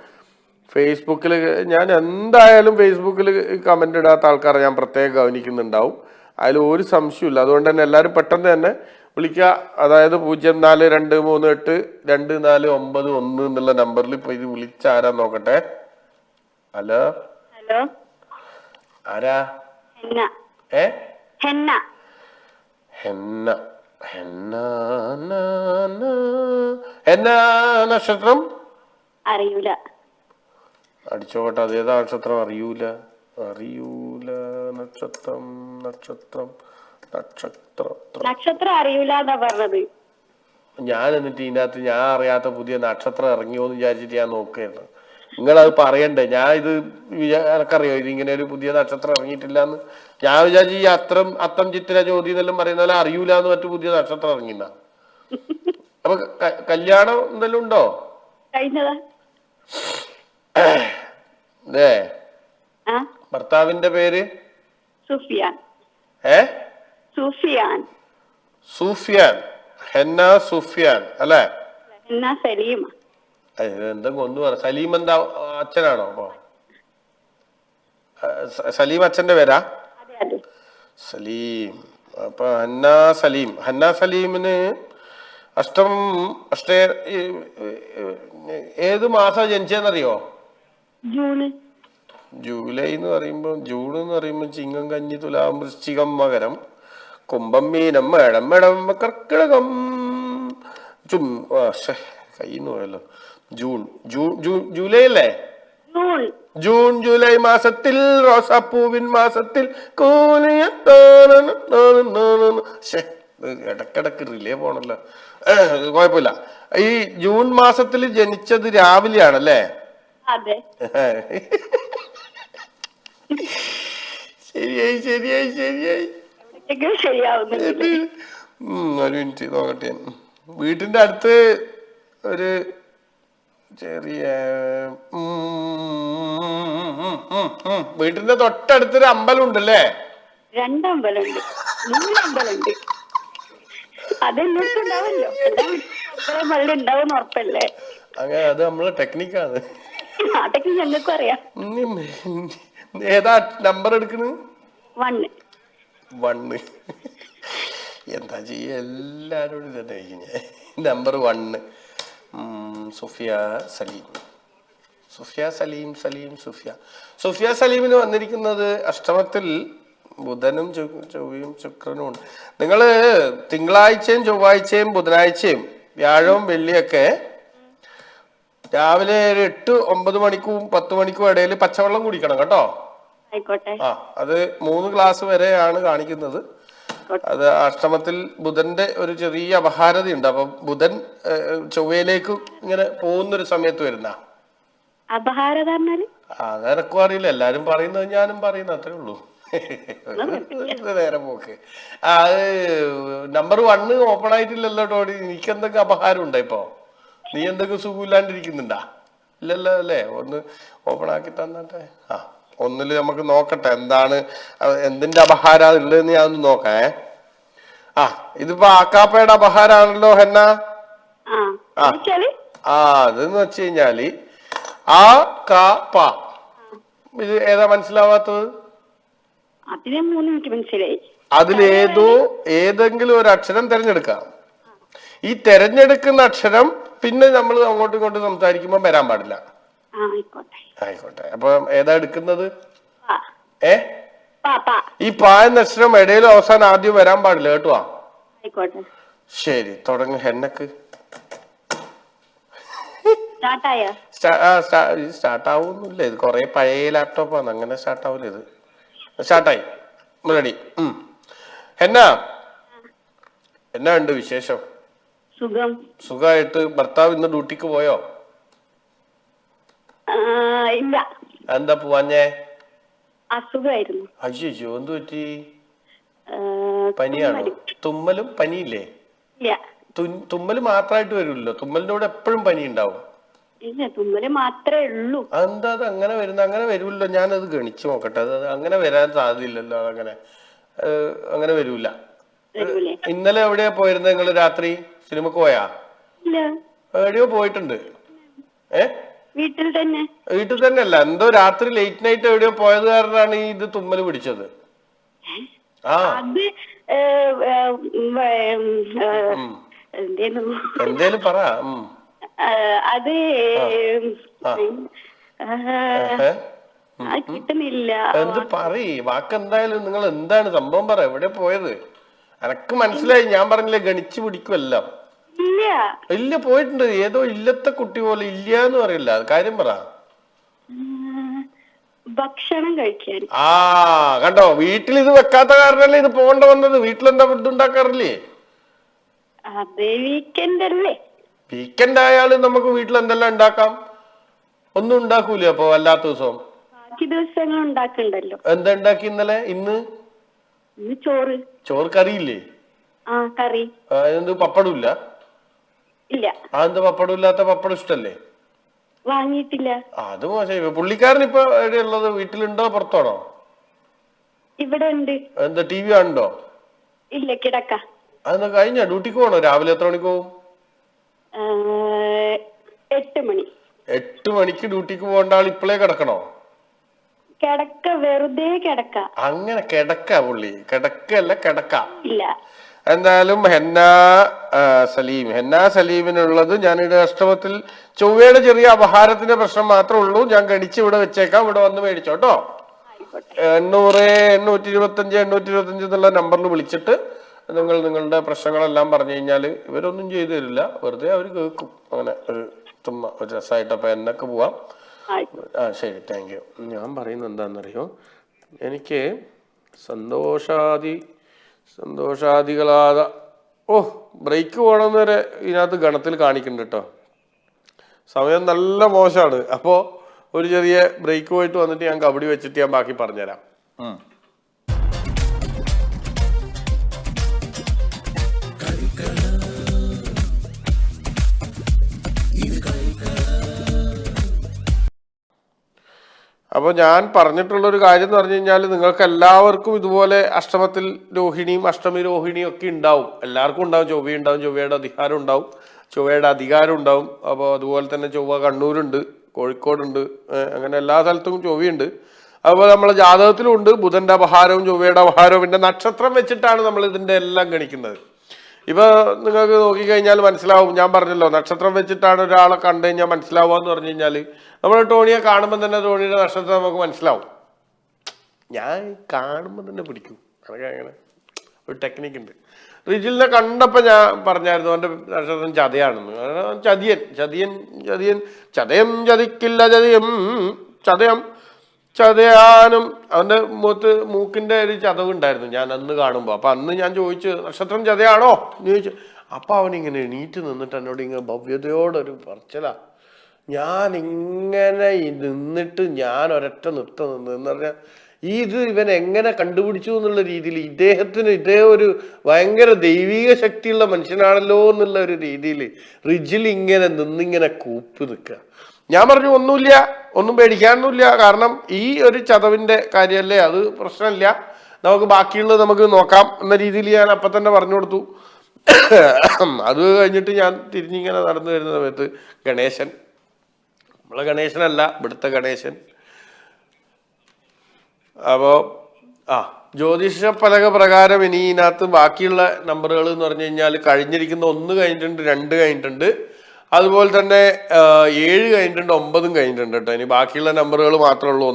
ഫേസ്ബുക്കിൽ ഞാൻ എന്തായാലും ഫേസ്ബുക്കിൽ കമൻ്റ് ഇടാത്ത ആൾക്കാരെ ഞാൻ പ്രത്യേകം ഗവനിക്കുന്നുണ്ടാവും. അതിൽ ഒരു സംശയമില്ല. അതുകൊണ്ട് തന്നെ എല്ലാവരും പെട്ടെന്ന് തന്നെ വിളിക്കുക. അതായത് 04282491 എന്നുള്ള നമ്പറിൽ ഇപ്പൊ ഇത് വിളിച്ചാരാ നോക്കട്ടെ. ഹലോ ആരാ? ഹെന്ന നക്ഷത്രം അറിയൂല. അടിച്ചോട്ടെ. അതേതാ നക്ഷത്രം? അറിയൂല നക്ഷത്രം അറിയൂല എന്നാ പറഞ്ഞത്. ഞാൻ എന്നിട്ട് ഇതിനകത്ത് ഞാൻ അറിയാത്ത പുതിയ നക്ഷത്രം ഇറങ്ങിയോന്ന് വിചാരിച്ചിട്ട് ഞാൻ നോക്കുകയായിരുന്നു. നിങ്ങളത് പറയണ്ടേ? ഞാൻ ഇത് എനക്കറിയോ ഇതിങ്ങനെ ഒരു പുതിയ നക്ഷത്രം ഇറങ്ങിയിട്ടില്ല എന്ന്? ഞാൻ വിചാരിച്ചു ഈ അത്തം ചിത്തിര ജ്യോതി എന്നെല്ലാം പറയുന്ന പോലെ അറിയൂല എന്ന് മറ്റു പുതിയ നക്ഷത്രം ഇറങ്ങിന്ന. അപ്പൊ കല്യാണം എന്തെല്ലാം ഉണ്ടോ? ഭർത്താവിന്റെ പേര് സുഫിയാൻ. സൂഫിയാൻ. ഹെന്ന സുഫിയാൻ അല്ലേ? എന്നാ സലീം. എന്തെങ്കിലും ഒന്ന് പറ. സലീം എന്താ അച്ഛനാണോ? അപ്പൊ സലീം അച്ഛന്റെ പേരാ? അതെ അതെ. സലീം. അപ്പൊ ഹന്ന സലീമിന് അഷ്ടേ ഏത് മാസാ ജനിച്ചതെന്നറിയോ? ജൂണ്. ജൂലൈ എന്ന് പറയുമ്പോ, ജൂൺ എന്ന് പറയുമ്പോ ചിങ്ങം കഞ്ഞി തുലാം വൃശ്ചികം മകരം കുംഭം മീനം മേടം മേടം കർക്കിടകം കയ്യിന്ന് പോയല്ലോ. ജൂലൈ അല്ലേ? ജൂൺ ജൂലൈ മാസത്തിൽ റോസാപ്പൂവിൻ മാസത്തിൽ ഇടക്കിടക്ക് റിലേ പോണല്ലോ. കുഴപ്പമില്ല. ഈ ജൂൺ മാസത്തിൽ ജനിച്ചത് രാവിലെയാണല്ലേ? അതെ. ശരിയായി. ശരിയാവുന്നുണ്ട്. ഒരു മിനിറ്റ് നോക്കട്ടെ. വീട്ടിന്റെ അടുത്ത് ഒരു ചെറിയ വീട്ടിന്റെ തൊട്ടടുത്തൊരു അമ്പലം ഉണ്ടല്ലേ? 2 അമ്പലമുണ്ട്, 3 അമ്പലമുണ്ട്. അതെല്ലായിടത്തും ഉണ്ടാവല്ലോ. പള്ളി ഉണ്ടാവും ഉറപ്പല്ലേ? അങ്ങനെ അത് നമ്മളെ ടെക്നിക്കാണ്. അതൊക്കെ ഞങ്ങൾക്കും അറിയാം. ഏതാ നമ്പർ എടുക്കണ്? 1. എന്താ ചെയ്യ, എല്ലാരോടും തന്നെ ഞാൻ നമ്പർ 1. സുഫിയ സലീമിന് വന്നിരിക്കുന്നത് അഷ്ടമത്തിൽ ബുധനും ചൊവ്വയും ശുക്രനും ഉണ്ട്. നിങ്ങള് തിങ്കളാഴ്ചയും ചൊവ്വാഴ്ചയും ബുധനാഴ്ചയും വ്യാഴവും വെള്ളിയൊക്കെ രാവിലെ ഒരു 8-9 മണിക്കും 10 മണിക്കും ഇടയിൽ പച്ചവെള്ളം കുടിക്കണം കേട്ടോ. ആയിക്കോട്ടെ. അത് 3 ഗ്ലാസ് വരെയാണ് കാണിക്കുന്നത്. അത് അഷ്ടമത്തിൽ ബുധന്റെ ഒരു ചെറിയ അപഹാരതയുണ്ട്. അപ്പൊ ബുധൻ ചൊവ്വയിലേക്ക് ഇങ്ങനെ പോകുന്നൊരു സമയത്ത് വരുന്ന അപഹാരത അതെനക്കും അറിയില്ല. എല്ലാരും പറയുന്നത് ഞാനും പറയുന്ന അത്രേ ഉള്ളൂ. നേരെ പോക്ക്. അത് നമ്പർ 1 ഓപ്പൺ ആയിട്ടില്ലല്ലോ ടോണി. എനിക്ക് എന്തൊക്കെ അപഹാരം ഉണ്ടോ ഇപ്പൊ? നീ എന്തൊക്കെ സുഖമില്ലാണ്ടിരിക്കുന്നുണ്ടാ? ഇല്ലല്ലോ അല്ലേ? ഒന്ന് ഓപ്പൺ ആക്കി തന്നാട്ടെ. ഒന്നില് നമുക്ക് നോക്കട്ടെ എന്താണ്, എന്തിന്റെ അപഹാരം ഉള്ളതെന്ന് ഞാൻ ഒന്ന് നോക്കേ. ഇതിപ്പോ ആക്കാപ്പയുടെ അപഹാരാണല്ലോ ഹെന്ന. അതെന്ന് വെച്ച് കഴിഞ്ഞാല് ആ കാ പ. ഇത് ഏതാ മനസ്സിലാവാത്തത്? ഏതെങ്കിലും ഒരു അക്ഷരം തിരഞ്ഞെടുക്കാം. ഈ തെരഞ്ഞെടുക്കുന്ന അക്ഷരം പിന്നെ നമ്മൾ അങ്ങോട്ടും ഇങ്ങോട്ടും സംസാരിക്കുമ്പോ വരാൻ പാടില്ല. ആയിക്കോട്ടെ. അപ്പൊ ഏതാ എടുക്കുന്നത്? ഈ പാ എന്ന അക്ഷരം ഇടയിലും അവസാനം ആദ്യം വരാൻ പാടില്ല കേട്ടോ. ശരി, തുടങ്ങ്. ഹെന്നക്ക് സ്റ്റാർട്ട് ആവൊന്നുമില്ല. ഇത് കൊറേ പഴയ ലാപ്ടോപ്പാണ്, അങ്ങനെ സ്റ്റാർട്ട് ആവില്ല. ഇത് സ്റ്റാർട്ടായി. റെഡി. എന്നാ ഉണ്ട് വിശേഷം? സുഖമായിട്ട്. ഭർത്താവ് ഇന്ന് ഡ്യൂട്ടിക്ക് പോയോ? ഇല്ല. എന്താ പോവാഞ്ഞേ? അസുഖമായിരുന്നു. അയ്യോ, എന്ത് പറ്റി? പനിയാണോ? തുമ്മലും പനിയില്ലേ? തുമ്മല് മാത്രമായിട്ട് വരില്ലല്ലോ. തുമ്മലിന്റെ കൂടെ എപ്പോഴും പനി ഉണ്ടാവും. തുമ്മല് മാത്രമേ ഉള്ളൂ. എന്താ അത് അങ്ങനെ വരുന്നത്? അങ്ങനെ വരുമല്ലോ. ഞാനത് ഗണിച്ചു നോക്കട്ടെ. അത് അങ്ങനെ വരാൻ സാധ്യതയില്ലല്ലോ. അങ്ങനെ വരൂല. ഇന്നലെ എവിടെയാ പോയിരുന്നത് നിങ്ങള്? രാത്രി സിനിമക്ക് പോയാ? എവിടെയോ പോയിട്ടുണ്ട്. വീട്ടിൽ തന്നെ അല്ല, എന്തോ രാത്രി ലേറ്റ് നൈറ്റ് എവിടെയോ പോയത് കാരണമാണ് ഈ ഇത് തുമ്മല് പിടിച്ചത്. എന്തേലും പറ. അത് കിട്ടുന്നില്ല. എന്ത് പറയ് വാക്കെന്തായാലും. നിങ്ങൾ എന്താണ് സംഭവം പറ. എവിടെ പോയത്? എനക്ക് മനസ്സിലായി. ഞാൻ പറഞ്ഞില്ലേ ഗണിച്ചു പിടിക്കുമല്ലോ. ഇല്ല, പോയിട്ടുണ്ട്. ഏതോ ഇല്ലത്തെ കുട്ടി പോലെ. ഇല്ല എന്ന് പറയില്ല. അത് കാര്യം പറ. ഭക്ഷണം കഴിക്കാൻ. കണ്ടോ, വീട്ടിൽ ഇത് വെക്കാത്ത കാരണല്ലേ ഇത് പോകേണ്ട വന്നത്. വീട്ടിലെന്താ ഫുഡ് ഉണ്ടാക്കാറില്ലേ? വീക്കെൻഡ് ആയാലും നമുക്ക് വീട്ടിൽ എന്തെല്ലാം ഉണ്ടാക്കാം. ഒന്നും ഉണ്ടാക്കൂലേ അപ്പൊ അല്ലാത്ത ദിവസം? ദിവസങ്ങൾ ഉണ്ടാക്കണ്ടല്ലോ. എന്താ ഉണ്ടാക്കി ഇന്നലെ? ഇന്ന് ചോറ് കറിയില്ലേ? കറി. എന്ത് പപ്പടം ഇല്ല? ഇല്ല. അതെന്താ പപ്പടം ഇല്ലാത്ത? പപ്പടം ഇഷ്ടല്ലേ? വാങ്ങിയിട്ടില്ല. അത് മോശം. പുള്ളിക്കാരൻ ഇപ്പൊ എവിടെയുള്ളത്? വീട്ടിലുണ്ടോ പുറത്താണോ? ഇവിടെ ഉണ്ട്. എന്താ ടി വി കാണുന്നുണ്ടോ? ഇല്ല, കിടക്ക. അതെന്നാ കഴിഞ്ഞ ഡ്യൂട്ടിക്ക് പോകണോ? രാവിലെ എത്ര മണിക്ക് പോകും? 8 മണി. 8 മണിക്ക് ഡ്യൂട്ടിക്ക് പോകേണ്ട ആൾ ഇപ്പോഴേ കിടക്കണോ? കിടക്ക, വെറുതെ കിടക്ക. അങ്ങനെ കിടക്ക പുള്ളി, കിടക്കല്ല കിടക്ക. ഇല്ല. എന്തായാലും ഹെന്ന സലീമിനുള്ളത് ഞാനിവിടെ അഷ്ടമത്തിൽ ചൊവ്വയുടെ ചെറിയ അപഹാരത്തിന്റെ പ്രശ്നം മാത്രമേ ഉള്ളൂ. ഞാൻ ഗണിച്ച് ഇവിടെ വെച്ചേക്കാം, ഇവിടെ വന്ന് മേടിച്ചോട്ടോ. 800 825 825 എന്നുള്ള നമ്പറിൽ വിളിച്ചിട്ട് നിങ്ങൾ നിങ്ങളുടെ പ്രശ്നങ്ങളെല്ലാം പറഞ്ഞു കഴിഞ്ഞാൽ ഇവരൊന്നും ചെയ്തു തരില്ല, വെറുതെ അവർ കേൾക്കും. അങ്ങനെ ഒരു ചുമ്മാ ഒരു രസമായിട്ട്. അപ്പൊ എന്നൊക്കെ പോവാം. ശരി, താങ്ക് യു. ഞാൻ പറയുന്നത് എന്താണെന്നറിയോ, എനിക്ക് സന്തോഷാദികളാതെ ബ്രേക്ക് പോകണമെന്ന് വരെ ഇതിനകത്ത് ഗണത്തിൽ കാണിക്കുന്നുണ്ട് കേട്ടോ. സമയം നല്ല മോശമാണ്. അപ്പോൾ ഒരു ചെറിയ ബ്രേക്ക് പോയിട്ട് വന്നിട്ട് ഞാൻ കബഡി വെച്ചിട്ട് ഞാൻ ബാക്കി പറഞ്ഞുതരാം. അപ്പോൾ ഞാൻ പറഞ്ഞിട്ടുള്ളൊരു കാര്യം എന്ന് പറഞ്ഞു കഴിഞ്ഞാൽ, നിങ്ങൾക്ക് എല്ലാവർക്കും ഇതുപോലെ അഷ്ടമത്തിൽ രോഹിണിയും അഷ്ടമി രോഹിണിയും ഒക്കെ ഉണ്ടാവും. എല്ലാവർക്കും ഉണ്ടാവും. ചൊവ്വ ഉണ്ടാവും, ചൊവ്വയുടെ അധികാരം ഉണ്ടാവും, ചൊവ്വയുടെ അധികാരം ഉണ്ടാവും. അപ്പോൾ അതുപോലെ തന്നെ ചൊവ്വ കണ്ണൂരുണ്ട്, കോഴിക്കോടുണ്ട്, അങ്ങനെ എല്ലാ സ്ഥലത്തും ചൊവ്വയുണ്ട്. അതുപോലെ നമ്മളെ ജാതകത്തിലുണ്ട് ബുധന്റെ അപഹാരവും ചൊവ്വയുടെ അപഹാരവും. പിന്നെ നക്ഷത്രം വെച്ചിട്ടാണ് നമ്മൾ ഇതിൻ്റെ എല്ലാം ഗണിക്കുന്നത്. ഇപ്പൊ നിങ്ങൾക്ക് നോക്കിക്കഴിഞ്ഞാൽ മനസ്സിലാവും. ഞാൻ പറഞ്ഞല്ലോ, നക്ഷത്രം വെച്ചിട്ടാണ് ഒരാളെ കണ്ടു കഴിഞ്ഞാൽ മനസ്സിലാവുക എന്ന് പറഞ്ഞു കഴിഞ്ഞാൽ, നമ്മൾ ടോണിയെ കാണുമ്പോൾ തന്നെ ടോണിയുടെ നക്ഷത്രം നമുക്ക് മനസ്സിലാവും. ഞാൻ കാണുമ്പോൾ തന്നെ പിടിക്കും. അതൊക്കെ അങ്ങനെ ഒരു ടെക്നിക്ക് ഉണ്ട്. റിജിലിനെ കണ്ടപ്പോൾ ഞാൻ പറഞ്ഞായിരുന്നു അവൻ്റെ നക്ഷത്രം ചതയാണെന്ന്. ചതയം ചതിക്കില്ല, ചതയാനും അവൻ്റെ മൂക്കിൻ്റെ ഒരു ചതവുണ്ടായിരുന്നു ഞാൻ അന്ന് കാണുമ്പോൾ. അപ്പം അന്ന് ഞാൻ ചോദിച്ചു, നക്ഷത്രം ചതയാണോ എന്ന് ചോദിച്ചു. അപ്പം അവനിങ്ങനെ എണീറ്റ് നിന്നിട്ട് എന്നോട് ഇങ്ങനെ ഭവ്യതയോടൊരു പറച്ചില. ഞാൻ ഇങ്ങനെ നിന്നിട്ട് ഞാൻ ഒരൊറ്റ നൃത്തം എന്ന് പറഞ്ഞാൽ, ഇത് ഇവൻ എങ്ങനെ കണ്ടുപിടിച്ചു എന്നുള്ള രീതിയിൽ, ഇദ്ദേഹത്തിന് ഇതേ ഒരു ഭയങ്കര ദൈവിക ശക്തിയുള്ള മനുഷ്യനാണല്ലോ എന്നുള്ള ഒരു രീതിയിൽ റിജിൽ ഇങ്ങനെ നിന്നിങ്ങനെ കൂപ്പ് നിൽക്കുക. ഞാൻ പറഞ്ഞു, ഒന്നുമില്ല, ഒന്നും പേടിക്കാനൊന്നുമില്ല. കാരണം ഈ ഒരു ചതവിന്റെ കാര്യമല്ലേ, അത് പ്രശ്നമില്ല, നമുക്ക് ബാക്കിയുള്ളത് നമുക്ക് നോക്കാം എന്ന രീതിയിൽ ഞാൻ അപ്പം തന്നെ പറഞ്ഞു കൊടുത്തു. അത് കഴിഞ്ഞിട്ട് ഞാൻ തിരിഞ്ഞിങ്ങനെ നടന്നു വരുന്ന സമയത്ത് ഗണേശൻ, നമ്മളെ ഗണേശനല്ല, ഇവിടുത്തെ ഗണേശൻ. അപ്പോൾ ജ്യോതിഷ പലക പ്രകാരം ഇനി ഇതിനകത്ത് ബാക്കിയുള്ള നമ്പറുകൾ എന്ന് പറഞ്ഞു കഴിഞ്ഞാൽ, കഴിഞ്ഞിരിക്കുന്ന 1 കഴിഞ്ഞിട്ടുണ്ട്, 2 കഴിഞ്ഞിട്ടുണ്ട്, അതുപോലെ തന്നെ 7 കഴിഞ്ഞിട്ടുണ്ട്, 9 കഴിഞ്ഞിട്ടുണ്ട് കേട്ടോ. ഇനി ബാക്കിയുള്ള നമ്പറുകൾ മാത്രമേ ഉള്ളൂ.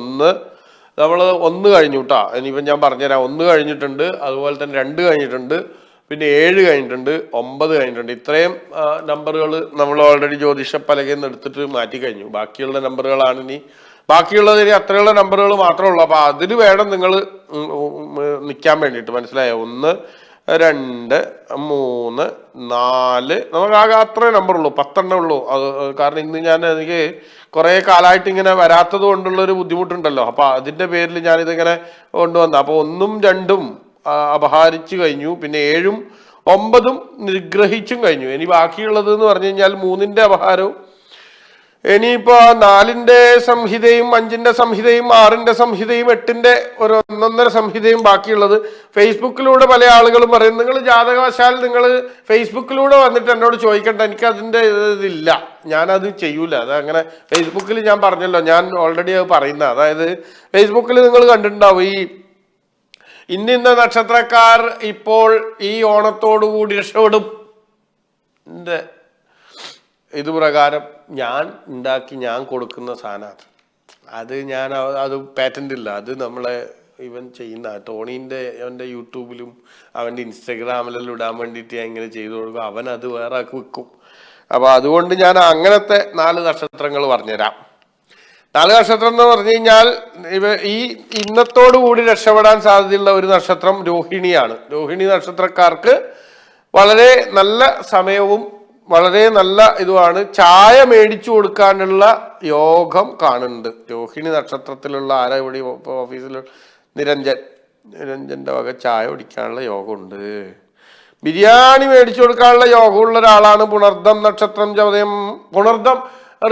നമ്മൾ 1 കഴിഞ്ഞു കേട്ടോ. ഇനിയിപ്പം ഞാൻ പറഞ്ഞുതരാം. 1 കഴിഞ്ഞിട്ടുണ്ട്, അതുപോലെ തന്നെ 2 കഴിഞ്ഞിട്ടുണ്ട്, പിന്നെ 7 കഴിഞ്ഞിട്ടുണ്ട്, 9 കഴിഞ്ഞിട്ടുണ്ട്. ഇത്രയും നമ്പറുകൾ നമ്മൾ ഓൾറെഡി ജ്യോതിഷ പലകയിൽ നിന്ന് എടുത്തിട്ട് മാറ്റി കഴിഞ്ഞു. ബാക്കിയുള്ള നമ്പറുകളാണ് ഇനി, ബാക്കിയുള്ളത് ഇനി അത്രയുള്ള നമ്പറുകൾ മാത്രമേ ഉള്ളൂ. അപ്പോൾ അതിൽ വേണം നിങ്ങൾ നിൽക്കാൻ വേണ്ടിയിട്ട്. മനസ്സിലായോ? 1 2 3 4 നമുക്കാകെ അത്രേ നമ്പറുള്ളൂ, 10 ഉള്ളൂ. അത് കാരണം ഇന്ന് എനിക്ക് കുറേ കാലമായിട്ട് ഇങ്ങനെ വരാത്തത് കൊണ്ടുള്ളൊരു ബുദ്ധിമുട്ടുണ്ടല്ലോ. അപ്പം അതിൻ്റെ പേരിൽ ഞാനിതിങ്ങനെ കൊണ്ടുവന്ന. അപ്പോൾ 1ഉം 2ഉം അപഹാരിച്ചു കഴിഞ്ഞു, പിന്നെ 7ഉം 9ഉം നിഗ്രഹിച്ചും കഴിഞ്ഞു. ഇനി ബാക്കിയുള്ളത് എന്ന് പറഞ്ഞു കഴിഞ്ഞാൽ 3ന്റെ അപഹാരവും, ഇനിയിപ്പോ 4ന്റെ സംഹിതയും, 5ന്റെ സംഹിതയും, 6ന്റെ സംഹിതയും, 8ന്റെ ഒരു 1.5 സംഹിതയും ബാക്കിയുള്ളത്. ഫേസ്ബുക്കിലൂടെ പല ആളുകളും പറയും, നിങ്ങൾ ജാതകവശാൽ നിങ്ങൾ ഫേസ്ബുക്കിലൂടെ വന്നിട്ട് എന്നോട് ചോദിക്കണ്ട, എനിക്ക് അതിൻ്റെ ഇതില്ല, ഞാനത് ചെയ്യൂല. അതങ്ങനെ ഫേസ്ബുക്കിൽ ഞാൻ പറഞ്ഞല്ലോ, ഞാൻ ഓൾറെഡി അത് പറയുന്ന. അതായത് ഫേസ്ബുക്കിൽ നിങ്ങൾ കണ്ടിട്ടുണ്ടാവും, ഈ ഇന്ന നക്ഷത്രക്കാർ ഇപ്പോൾ ഈ ഓണത്തോടുകൂടി രക്ഷപ്പെടും ഇതുപ്രകാരം ഞാൻ ഉണ്ടാക്കി ഞാൻ കൊടുക്കുന്ന സാധനം അത് അത് പാറ്റന്റ് ഇല്ല. അത് നമ്മളെ ഇവൻ ചെയ്യുന്ന ടോണീൻ്റെ അവൻ്റെ യൂട്യൂബിലും അവൻ്റെ ഇൻസ്റ്റഗ്രാമിലെല്ലാം ഇടാൻ വേണ്ടിയിട്ട് ഞാൻ ഇങ്ങനെ ചെയ്തു കൊടുക്കും. അവൻ അത് വേറെ ആക്കി വെക്കും. അപ്പോൾ അതുകൊണ്ട് ഞാൻ അങ്ങനത്തെ 4 നക്ഷത്രങ്ങൾ പറഞ്ഞുതരാം. 4 നക്ഷത്രം എന്ന് പറഞ്ഞു കഴിഞ്ഞാൽ ഈ ഇന്നത്തോടു കൂടി രക്ഷപ്പെടാൻ സാധ്യതയുള്ള ഒരു നക്ഷത്രം രോഹിണിയാണ്. രോഹിണി നക്ഷത്രക്കാർക്ക് വളരെ നല്ല സമയവും വളരെ നല്ല ഇതുമാണ്. ചായ മേടിച്ചു കൊടുക്കാനുള്ള യോഗം കാണുന്നുണ്ട്. രോഹിണി നക്ഷത്രത്തിലുള്ള ആരാ ഇവിടെ ഓഫീസിൽ? നിരഞ്ജന്റെ വക ചായ കുടിക്കാനുള്ള യോഗമുണ്ട്. ബിരിയാണി മേടിച്ചു കൊടുക്കാനുള്ള യോഗമുള്ള ഒരാളാണ്. പുണർദം നക്ഷത്രം ചതയം. പുണർദം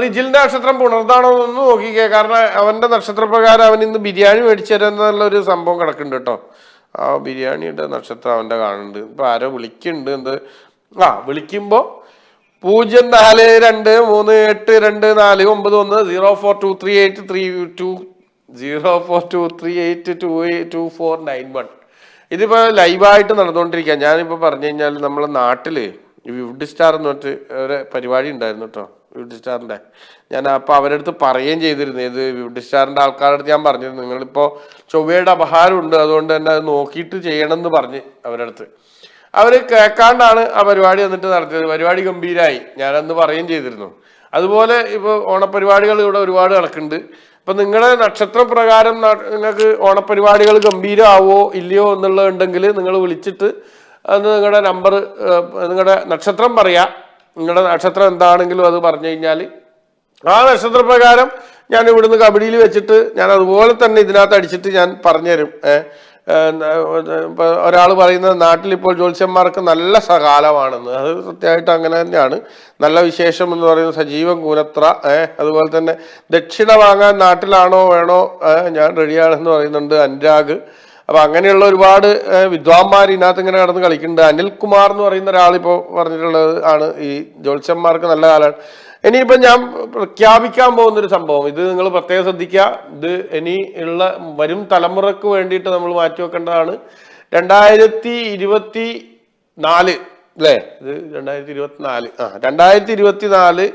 റിജിലിന്റെ നക്ഷത്രം പുണർദാണോ എന്ന് നോക്കിക്കേ. കാരണം അവന്റെ നക്ഷത്രപ്രകാരം അവൻ ഇന്ന് ബിരിയാണി മേടിച്ചു തരുന്നുള്ളൊരു സംഭവം കിടക്കുന്നുണ്ട് കേട്ടോ. ആ ബിരിയാണിയുടെ നക്ഷത്രം അവൻ്റെ കാണുന്നുണ്ട്. ഇപ്പം ആരോ വിളിക്കുന്നുണ്ട്. എന്ത് വിളിക്കുമ്പോൾ 04238392 ഇതിപ്പോൾ ലൈവായിട്ട് നടന്നുകൊണ്ടിരിക്കുക. ഞാനിപ്പോൾ പറഞ്ഞു കഴിഞ്ഞാൽ നമ്മളെ നാട്ടിൽ ഈ വിവുഡ് സ്റ്റാർ എന്ന് പറഞ്ഞിട്ട് ഒരു പരിപാടി ഉണ്ടായിരുന്നു കേട്ടോ, വിവുഡ് സ്റ്റാറിൻ്റെ. ഞാൻ അപ്പോൾ അവരുടെ അടുത്ത് പറയുകയും ചെയ്തിരുന്നു, ഇത് വിവുഡ് സ്റ്റാറിൻ്റെ ആൾക്കാരുടെ അടുത്ത് ഞാൻ പറഞ്ഞിരുന്നു, നിങ്ങളിപ്പോൾ ചൊവ്വയുടെ അപഹാരമുണ്ട്, അതുകൊണ്ട് തന്നെ അത് നോക്കിയിട്ട് ചെയ്യണമെന്ന് പറഞ്ഞ് അവരുടെ അടുത്ത്. അവർ കേൾക്കാണ്ടാണ് ആ പരിപാടി വന്നിട്ട് നടത്തിയത്. പരിപാടി ഗംഭീരമായി, ഞാനന്ന് പറയുകയും ചെയ്തിരുന്നു. അതുപോലെ ഇപ്പോൾ ഓണപ്പരിപാടികൾ ഇവിടെ ഒരുപാട് നടക്കുന്നുണ്ട്. അപ്പം നിങ്ങളുടെ നക്ഷത്രപ്രകാരം നിങ്ങൾക്ക് ഓണപ്പരിപാടികൾ ഗംഭീരമാവോ ഇല്ലയോ എന്നുള്ളതുണ്ടെങ്കിൽ നിങ്ങൾ വിളിച്ചിട്ട് അന്ന് നിങ്ങളുടെ നമ്പർ, നിങ്ങളുടെ നക്ഷത്രം പറയാം. നിങ്ങളുടെ നക്ഷത്രം എന്താണെങ്കിലും അത് പറഞ്ഞു കഴിഞ്ഞാൽ ആ നക്ഷത്രപ്രകാരം ഞാൻ ഇവിടുന്ന് കബഡിയിൽ വെച്ചിട്ട് ഞാൻ അതുപോലെ തന്നെ ഇതിനകത്ത് അടിച്ചിട്ട് ഞാൻ പറഞ്ഞുതരും. ഒരാൾ പറയുന്നത് നാട്ടിലിപ്പോൾ ജ്യോത്സ്യന്മാർക്ക് നല്ല സകാലമാണെന്ന്. അത് സത്യമായിട്ട് അങ്ങനെ തന്നെയാണ്. നല്ല വിശേഷം എന്ന് പറയുന്നത് സജീവൻ കൂനത്ര. അതുപോലെ തന്നെ ദക്ഷിണ വാങ്ങാൻ നാട്ടിലാണോ വേണോ ഞാൻ റെഡിയാണെന്ന് പറയുന്നുണ്ട് അനുരാഗ്. അപ്പം അങ്ങനെയുള്ള ഒരുപാട് വിദ്വാൻമാർ ഇതിനകത്ത് ഇങ്ങനെ കടന്ന് കളിക്കുന്നുണ്ട്. അനിൽകുമാർ എന്ന് പറയുന്ന ഒരാളിപ്പോൾ പറഞ്ഞിട്ടുള്ളത് ആണ് ഈ ജ്യോത്സ്യന്മാർക്ക് നല്ല കാലമാണ്. ഇനിയിപ്പം ഞാൻ പ്രഖ്യാപിക്കാൻ പോകുന്നൊരു സംഭവം, ഇത് നിങ്ങൾ പ്രത്യേകം ശ്രദ്ധിക്കുക. ഇത് ഇനി ഉള്ള വരും തലമുറക്ക് വേണ്ടിയിട്ട് നമ്മൾ മാറ്റിവെക്കേണ്ടതാണ്. 2024 അല്ലേ, ഇത് 2024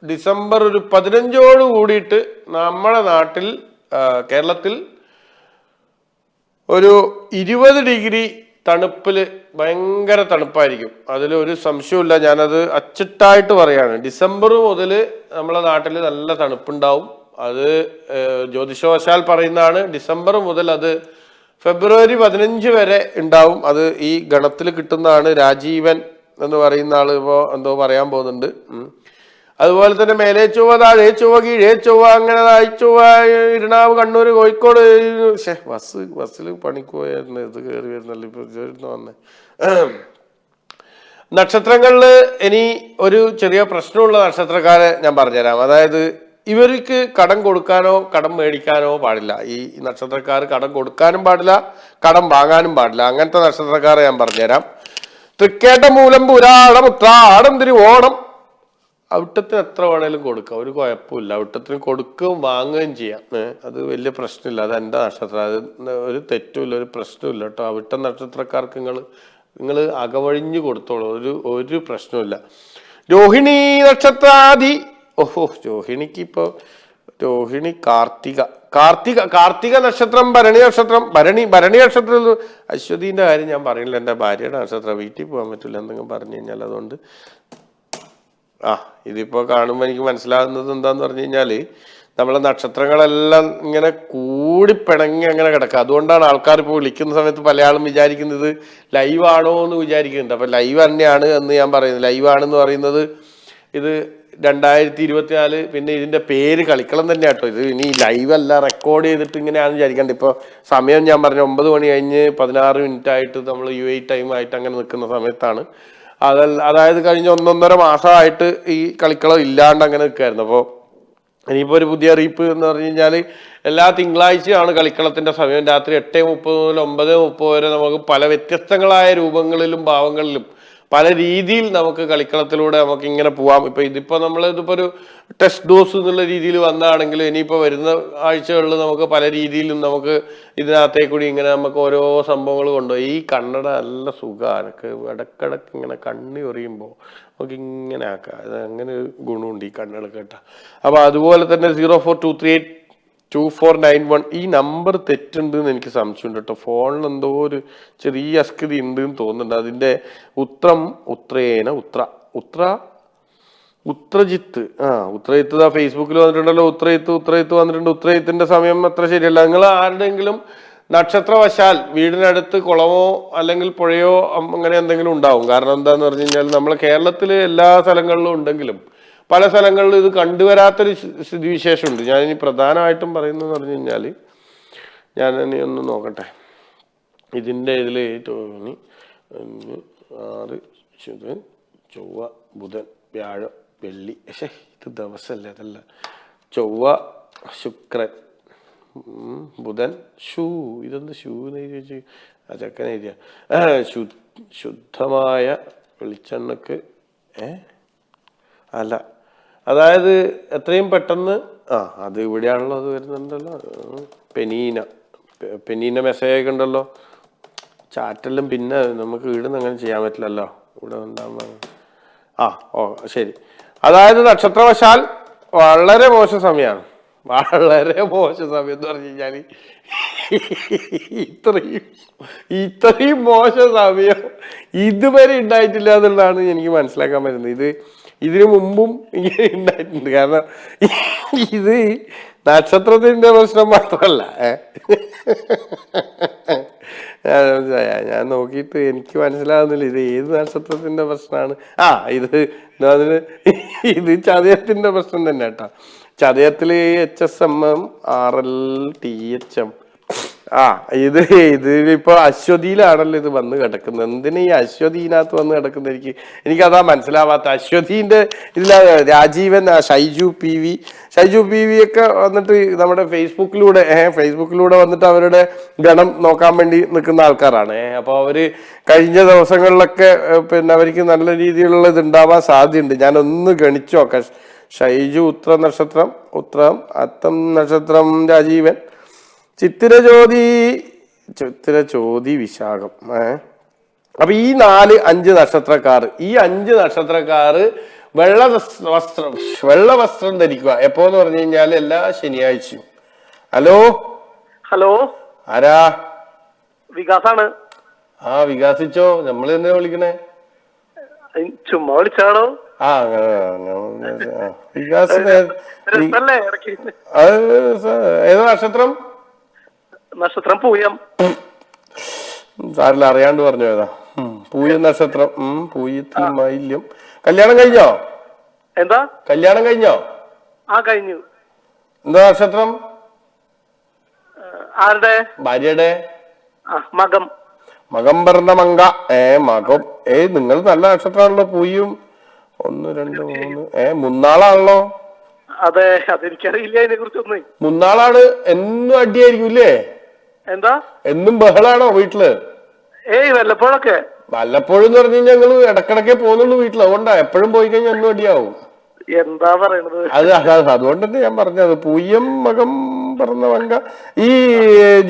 ഡിസംബർ ഒരു 15 കൂടിയിട്ട് നമ്മുടെ നാട്ടിൽ കേരളത്തിൽ ഒരു 20 ഡിഗ്രി തണുപ്പിൽ ഭയങ്കര തണുപ്പായിരിക്കും. അതിലൊരു സംശയമില്ല, ഞാനത് അച്ചിട്ടായിട്ട് പറയാണ്. ഡിസംബർ മുതൽ നമ്മളെ നാട്ടിൽ നല്ല തണുപ്പുണ്ടാവും. അത് ജ്യോതിഷവശാൽ പറയുന്നതാണ്. ഡിസംബർ മുതൽ അത് ഫെബ്രുവരി 15 വരെ ഉണ്ടാവും. അത് ഈ ഗണത്തിൽ കിട്ടുന്നതാണ്. രാജീവൻ എന്ന് പറയുന്ന ആൾ ഇപ്പോൾ എന്തോ പറയാൻ പോകുന്നുണ്ട്. അതുപോലെ തന്നെ മേലേ ചൊവ്വ, താഴെ ചൊവ്വ, കീഴേ ചൊവ്വ, അങ്ങനെ ചൊവ്വ, ഇരണാവ്, കണ്ണൂർ, കോഴിക്കോട്. ബസ്സിൽ പണിക്ക് പോയായിരുന്നു, ഇത് കയറി വരുന്നല്ലോ ഇപ്പോൾ വന്നേ. നക്ഷത്രങ്ങളിൽ ഇനി ഒരു ചെറിയ പ്രശ്നമുള്ള നക്ഷത്രക്കാരെ ഞാൻ പറഞ്ഞുതരാം. അതായത് ഇവർക്ക് കടം കൊടുക്കാനോ കടം മേടിക്കാനോ പാടില്ല. ഈ നക്ഷത്രക്കാർ കടം കൊടുക്കാനും പാടില്ല, കടം വാങ്ങാനും പാടില്ല. അങ്ങനത്തെ നക്ഷത്രക്കാരെ ഞാൻ പറഞ്ഞുതരാം. തൃക്കേട്ട, മൂലം, പുരാടം, ഉത്രാടം, തിരുവോണം. അവിട്ടത്തിന് എത്ര വേണേലും കൊടുക്കാം, ഒരു കുഴപ്പമില്ല. അവിട്ടത്തിന് കൊടുക്കുകയും വാങ്ങുകയും ചെയ്യാം. അത് വലിയ പ്രശ്നമില്ല. അത് എൻ്റെ നക്ഷത്രം, അത് ഒരു തെറ്റുമില്ല, ഒരു പ്രശ്നമില്ല കേട്ടോ. അവിട്ട നക്ഷത്രക്കാർക്ക് നിങ്ങൾ അകവഴിഞ്ഞു കൊടുത്തോളൂ, ഒരു പ്രശ്നമില്ല. രോഹിണി നക്ഷത്രാദി, രോഹിണിക്ക് ഇപ്പോൾ കാർത്തിക നക്ഷത്രം, ഭരണി നക്ഷത്രം, ഭരണി നക്ഷത്രത്തിൽ അശ്വതീൻ്റെ കാര്യം ഞാൻ പറയില്ല. എൻ്റെ ഭാര്യയുടെ നക്ഷത്രം, വീട്ടിൽ പോകാൻ പറ്റില്ല എന്തെങ്കിലും പറഞ്ഞു കഴിഞ്ഞാൽ. അതുകൊണ്ട് ഇതിപ്പോൾ കാണുമ്പോൾ എനിക്ക് മനസ്സിലാകുന്നത് എന്താന്ന് പറഞ്ഞു കഴിഞ്ഞാൽ നമ്മളെ നക്ഷത്രങ്ങളെല്ലാം ഇങ്ങനെ കൂടിപ്പിണങ്ങി അങ്ങനെ കിടക്കുക. അതുകൊണ്ടാണ് ആൾക്കാർ ഇപ്പോൾ വിളിക്കുന്ന സമയത്ത് പല ആളും വിചാരിക്കുന്നത് ലൈവാണോ എന്ന് വിചാരിക്കുന്നുണ്ട്. അപ്പം ലൈവ് തന്നെയാണ് എന്ന് ഞാൻ പറയുന്നത്. ലൈവാണെന്ന് പറയുന്നത് ഇത് 2024. പിന്നെ ഇതിൻ്റെ പേര് കളിക്കളം തന്നെ കേട്ടോ. ഇത് ഇനി ലൈവല്ല, റെക്കോർഡ് ചെയ്തിട്ട് ഇങ്ങനെയാണെന്ന് വിചാരിക്കണ്ട. ഇപ്പോൾ സമയം ഞാൻ പറഞ്ഞു 9 മണി കഴിഞ്ഞ് 16 മിനിറ്റ് ആയിട്ട് നമ്മൾ UAE ടൈമായിട്ട് അങ്ങനെ നിൽക്കുന്ന സമയത്താണ്. അതായത് കഴിഞ്ഞ 1.5 മാസമായിട്ട് ഈ കളിക്കളം ഇല്ലാണ്ട് അങ്ങനെ നിൽക്കുമായിരുന്നു. അപ്പോൾ ഇനിയിപ്പോൾ ഒരു പുതിയ അറിയിപ്പ് എന്ന് പറഞ്ഞു കഴിഞ്ഞാൽ എല്ലാ തിങ്കളാഴ്ചയാണ് കളിക്കളത്തിൻ്റെ സമയം. രാത്രി 8:30 മുതൽ 9:30 വരെ നമുക്ക് പല വ്യത്യസ്തങ്ങളായ രൂപങ്ങളിലും ഭാവങ്ങളിലും പല രീതിയിൽ നമുക്ക് കളിക്കളത്തിലൂടെ നമുക്ക് ഇങ്ങനെ പോവാം. ഇതിപ്പോൾ നമ്മളിതിപ്പോൾ ഒരു ടെസ്റ്റ് ഡോസ് എന്നുള്ള രീതിയിൽ വന്നതാണെങ്കിൽ ഇനിയിപ്പോൾ വരുന്ന ആഴ്ചകളിൽ നമുക്ക് പല രീതിയിലും നമുക്ക് ഇതിനകത്തേ കൂടി ഇങ്ങനെ നമുക്ക് ഓരോ സംഭവങ്ങൾ കൊണ്ടുപോയി. ഈ കണ്ണട നല്ല സുഖമാണ്, ഇടക്കിടക്ക് ഇങ്ങനെ കണ്ണി എറിയുമ്പോൾ നമുക്ക് ഇങ്ങനെ ആക്കാം. അത് അങ്ങനെ ഒരു ഗുണമുണ്ട് ഈ കണ്ണട കേട്ടാ. അപ്പോൾ അതുപോലെ തന്നെ 0423822491 ഈ നമ്പർ തെറ്റുണ്ട് എന്ന് എനിക്ക് സംശയമുണ്ട് കേട്ടോ. ഫോണിൽ എന്തോ ഒരു ചെറിയ അസ്കതി ഉണ്ട് എന്ന് തോന്നുന്നുണ്ട്. അതിൻ്റെ ഉത്രജിത്ത് ഉത്രജിത്ത് ഫേസ്ബുക്കിൽ വന്നിട്ടുണ്ടല്ലോ. ഉത്രജിത്ത് വന്നിട്ടുണ്ട്. ഉത്രജിത്തിന്റെ സമയം അത്ര ശരിയല്ല. നിങ്ങൾ ആരുടെങ്കിലും നക്ഷത്രവശാൽ വീടിനടുത്ത് കുളമോ അല്ലെങ്കിൽ പുഴയോ അങ്ങനെ എന്തെങ്കിലും ഉണ്ടാവും. കാരണം എന്താന്ന് പറഞ്ഞു കഴിഞ്ഞാൽ നമ്മളെ കേരളത്തിൽ എല്ലാ സ്ഥലങ്ങളിലും ഉണ്ടെങ്കിലും പല സ്ഥലങ്ങളിലും ഇത് കണ്ടുവരാത്തൊരു സ്ഥിതിവിശേഷമുണ്ട്. ഞാനിനി പ്രധാനമായിട്ടും പറയുന്നതെന്ന് പറഞ്ഞു കഴിഞ്ഞാൽ ഞാനിനി ഒന്ന് നോക്കട്ടെ. ഇതിൻ്റെ ഇതിൽ 6 ചൊവ്വ, ബുധൻ, വ്യാഴം, വെള്ളി. ഇത് ദിവസമല്ലേ, അതല്ല. ചൊവ്വ, ശുക്രൻ, ബുധൻ ഷൂ. ഇതെന്ത് ഷൂ എന്ന് എഴുതി വെച്ച് ആ ചെക്കൻ എഴുതിയ ശുദ്ധമായ വെളിച്ചെണ്ണക്ക് അല്ല, അതായത് എത്രയും പെട്ടെന്ന് അത് ഇവിടെയാണല്ലോ, അത് വരുന്നുണ്ടല്ലോ. പെനീന മെസ്സേജ് ഉണ്ടല്ലോ ചാറ്റെല്ലാം. പിന്നെ നമുക്ക് വീടിന്ന് അങ്ങനെ ചെയ്യാൻ പറ്റില്ലല്ലോ, ഇവിടെ ഉണ്ടാകുന്ന. ശരി. അതായത് നക്ഷത്രവശാൽ വളരെ മോശം സമയമാണ്. വളരെ മോശം സമയം എന്ന് പറഞ്ഞു കഴിഞ്ഞാൽ ഇത്രയും മോശം സമയം ഇതുവരെ ഉണ്ടായിട്ടില്ല എന്നുള്ളതാണ് എനിക്ക് മനസ്സിലാക്കാൻ പറ്റുന്നത്. ഇതിനു മുമ്പും ഇങ്ങനെ ഉണ്ടായിട്ടുണ്ട്. കാരണം ഇത് നക്ഷത്രത്തിന്റെ പ്രശ്നം മാത്രമല്ല. ഞാൻ നോക്കിയിട്ട് എനിക്ക് മനസ്സിലാകുന്നില്ല ഇത് ഏത് നക്ഷത്രത്തിന്റെ പ്രശ്നമാണ്. ഇത് ചതയത്തിന്റെ പ്രശ്നം തന്നെ കേട്ടോ. ചതയത്തില് HSM RLTHM. ഇതിലിപ്പോ അശ്വതിയിലാണല്ലോ ഇത് വന്ന് കിടക്കുന്നത്. എന്തിനാ ഈ അശ്വതിനകത്ത് വന്ന് കിടക്കുന്നത്? എനിക്കതാ മനസ്സിലാവാത്ത. അശ്വതിന്റെ ഇതിലാ രാജീവൻ, ഷൈജു പി വി ഒക്കെ വന്നിട്ട് നമ്മുടെ ഫേസ്ബുക്കിലൂടെ വന്നിട്ട് അവരുടെ ഗണം നോക്കാൻ വേണ്ടി നിൽക്കുന്ന ആൾക്കാരാണ്. അപ്പൊ അവര് കഴിഞ്ഞ ദിവസങ്ങളിലൊക്കെ പിന്നെ അവർക്ക് നല്ല രീതിയിലുള്ള ഇത് ഉണ്ടാവാൻ സാധ്യതയുണ്ട്. ഞാനൊന്ന് ഗണിച്ചു നോക്കാം. ഷൈജു ഉത്രം നക്ഷത്രം, അത്തം നക്ഷത്രം രാജീവൻ, ചിത്തിര ചോതി വിശാഖം. അപ്പൊ ഈ 4-5 നക്ഷത്രക്കാർ വെള്ള വസ്ത്രം ധരിക്കുക. എപ്പോന്ന് പറഞ്ഞു കഴിഞ്ഞാൽ എല്ലാ ശനിയാഴ്ചയും. ഹലോ ആരാ? വികാസാണ്. വികാസിച്ചോ? നമ്മൾ എന്തിനാ വിളിക്കണേ? ചുമ്മാ വിളിച്ചാണോ? വികാസിനെ ഏതോ നക്ഷത്രം പൂയം. സാറില്ല, അറിയാണ്ട് പറഞ്ഞു ഏതാ? പൂയം നക്ഷത്രം. പൂയത്തിൽ മൈല്യം. കല്യാണം കഴിഞ്ഞോ? എന്താ കല്യാണം കഴിഞ്ഞോ? കഴിഞ്ഞു. എന്താ നക്ഷത്രം? ആരുടെ? ഭാര്യയുടെ. മകം പറഞ്ഞ മങ്ക. മകം. നിങ്ങൾ നല്ല നക്ഷത്രമാണല്ലോ. പൂയും 1 2 3 മുന്നാളാണല്ലോ. അതെ, അതെനിക്കറിയില്ല അതിനെ കുറിച്ചൊന്നും. മുന്നാളാണ്. എന്നും അടിയായിരിക്കൂല്ലേ? എന്താ എന്നും ബഹളാണോ വീട്ടില്? വല്ലപ്പോഴൊക്കെ. വല്ലപ്പോഴും എന്ന് പറഞ്ഞു കഴിഞ്ഞാൽ ഞങ്ങള് ഇടക്കിടക്കേ പോകുന്നുള്ളൂ വീട്ടിൽ. അതുകൊണ്ടാ. എപ്പോഴും പോയി കഴിഞ്ഞാൽ എന്നും അടിയാവും. എന്താ പറയണത്? അതുകൊണ്ട് തന്നെ ഞാൻ പറഞ്ഞത്. പൂയം മകം പറഞ്ഞ മങ്ക. ഈ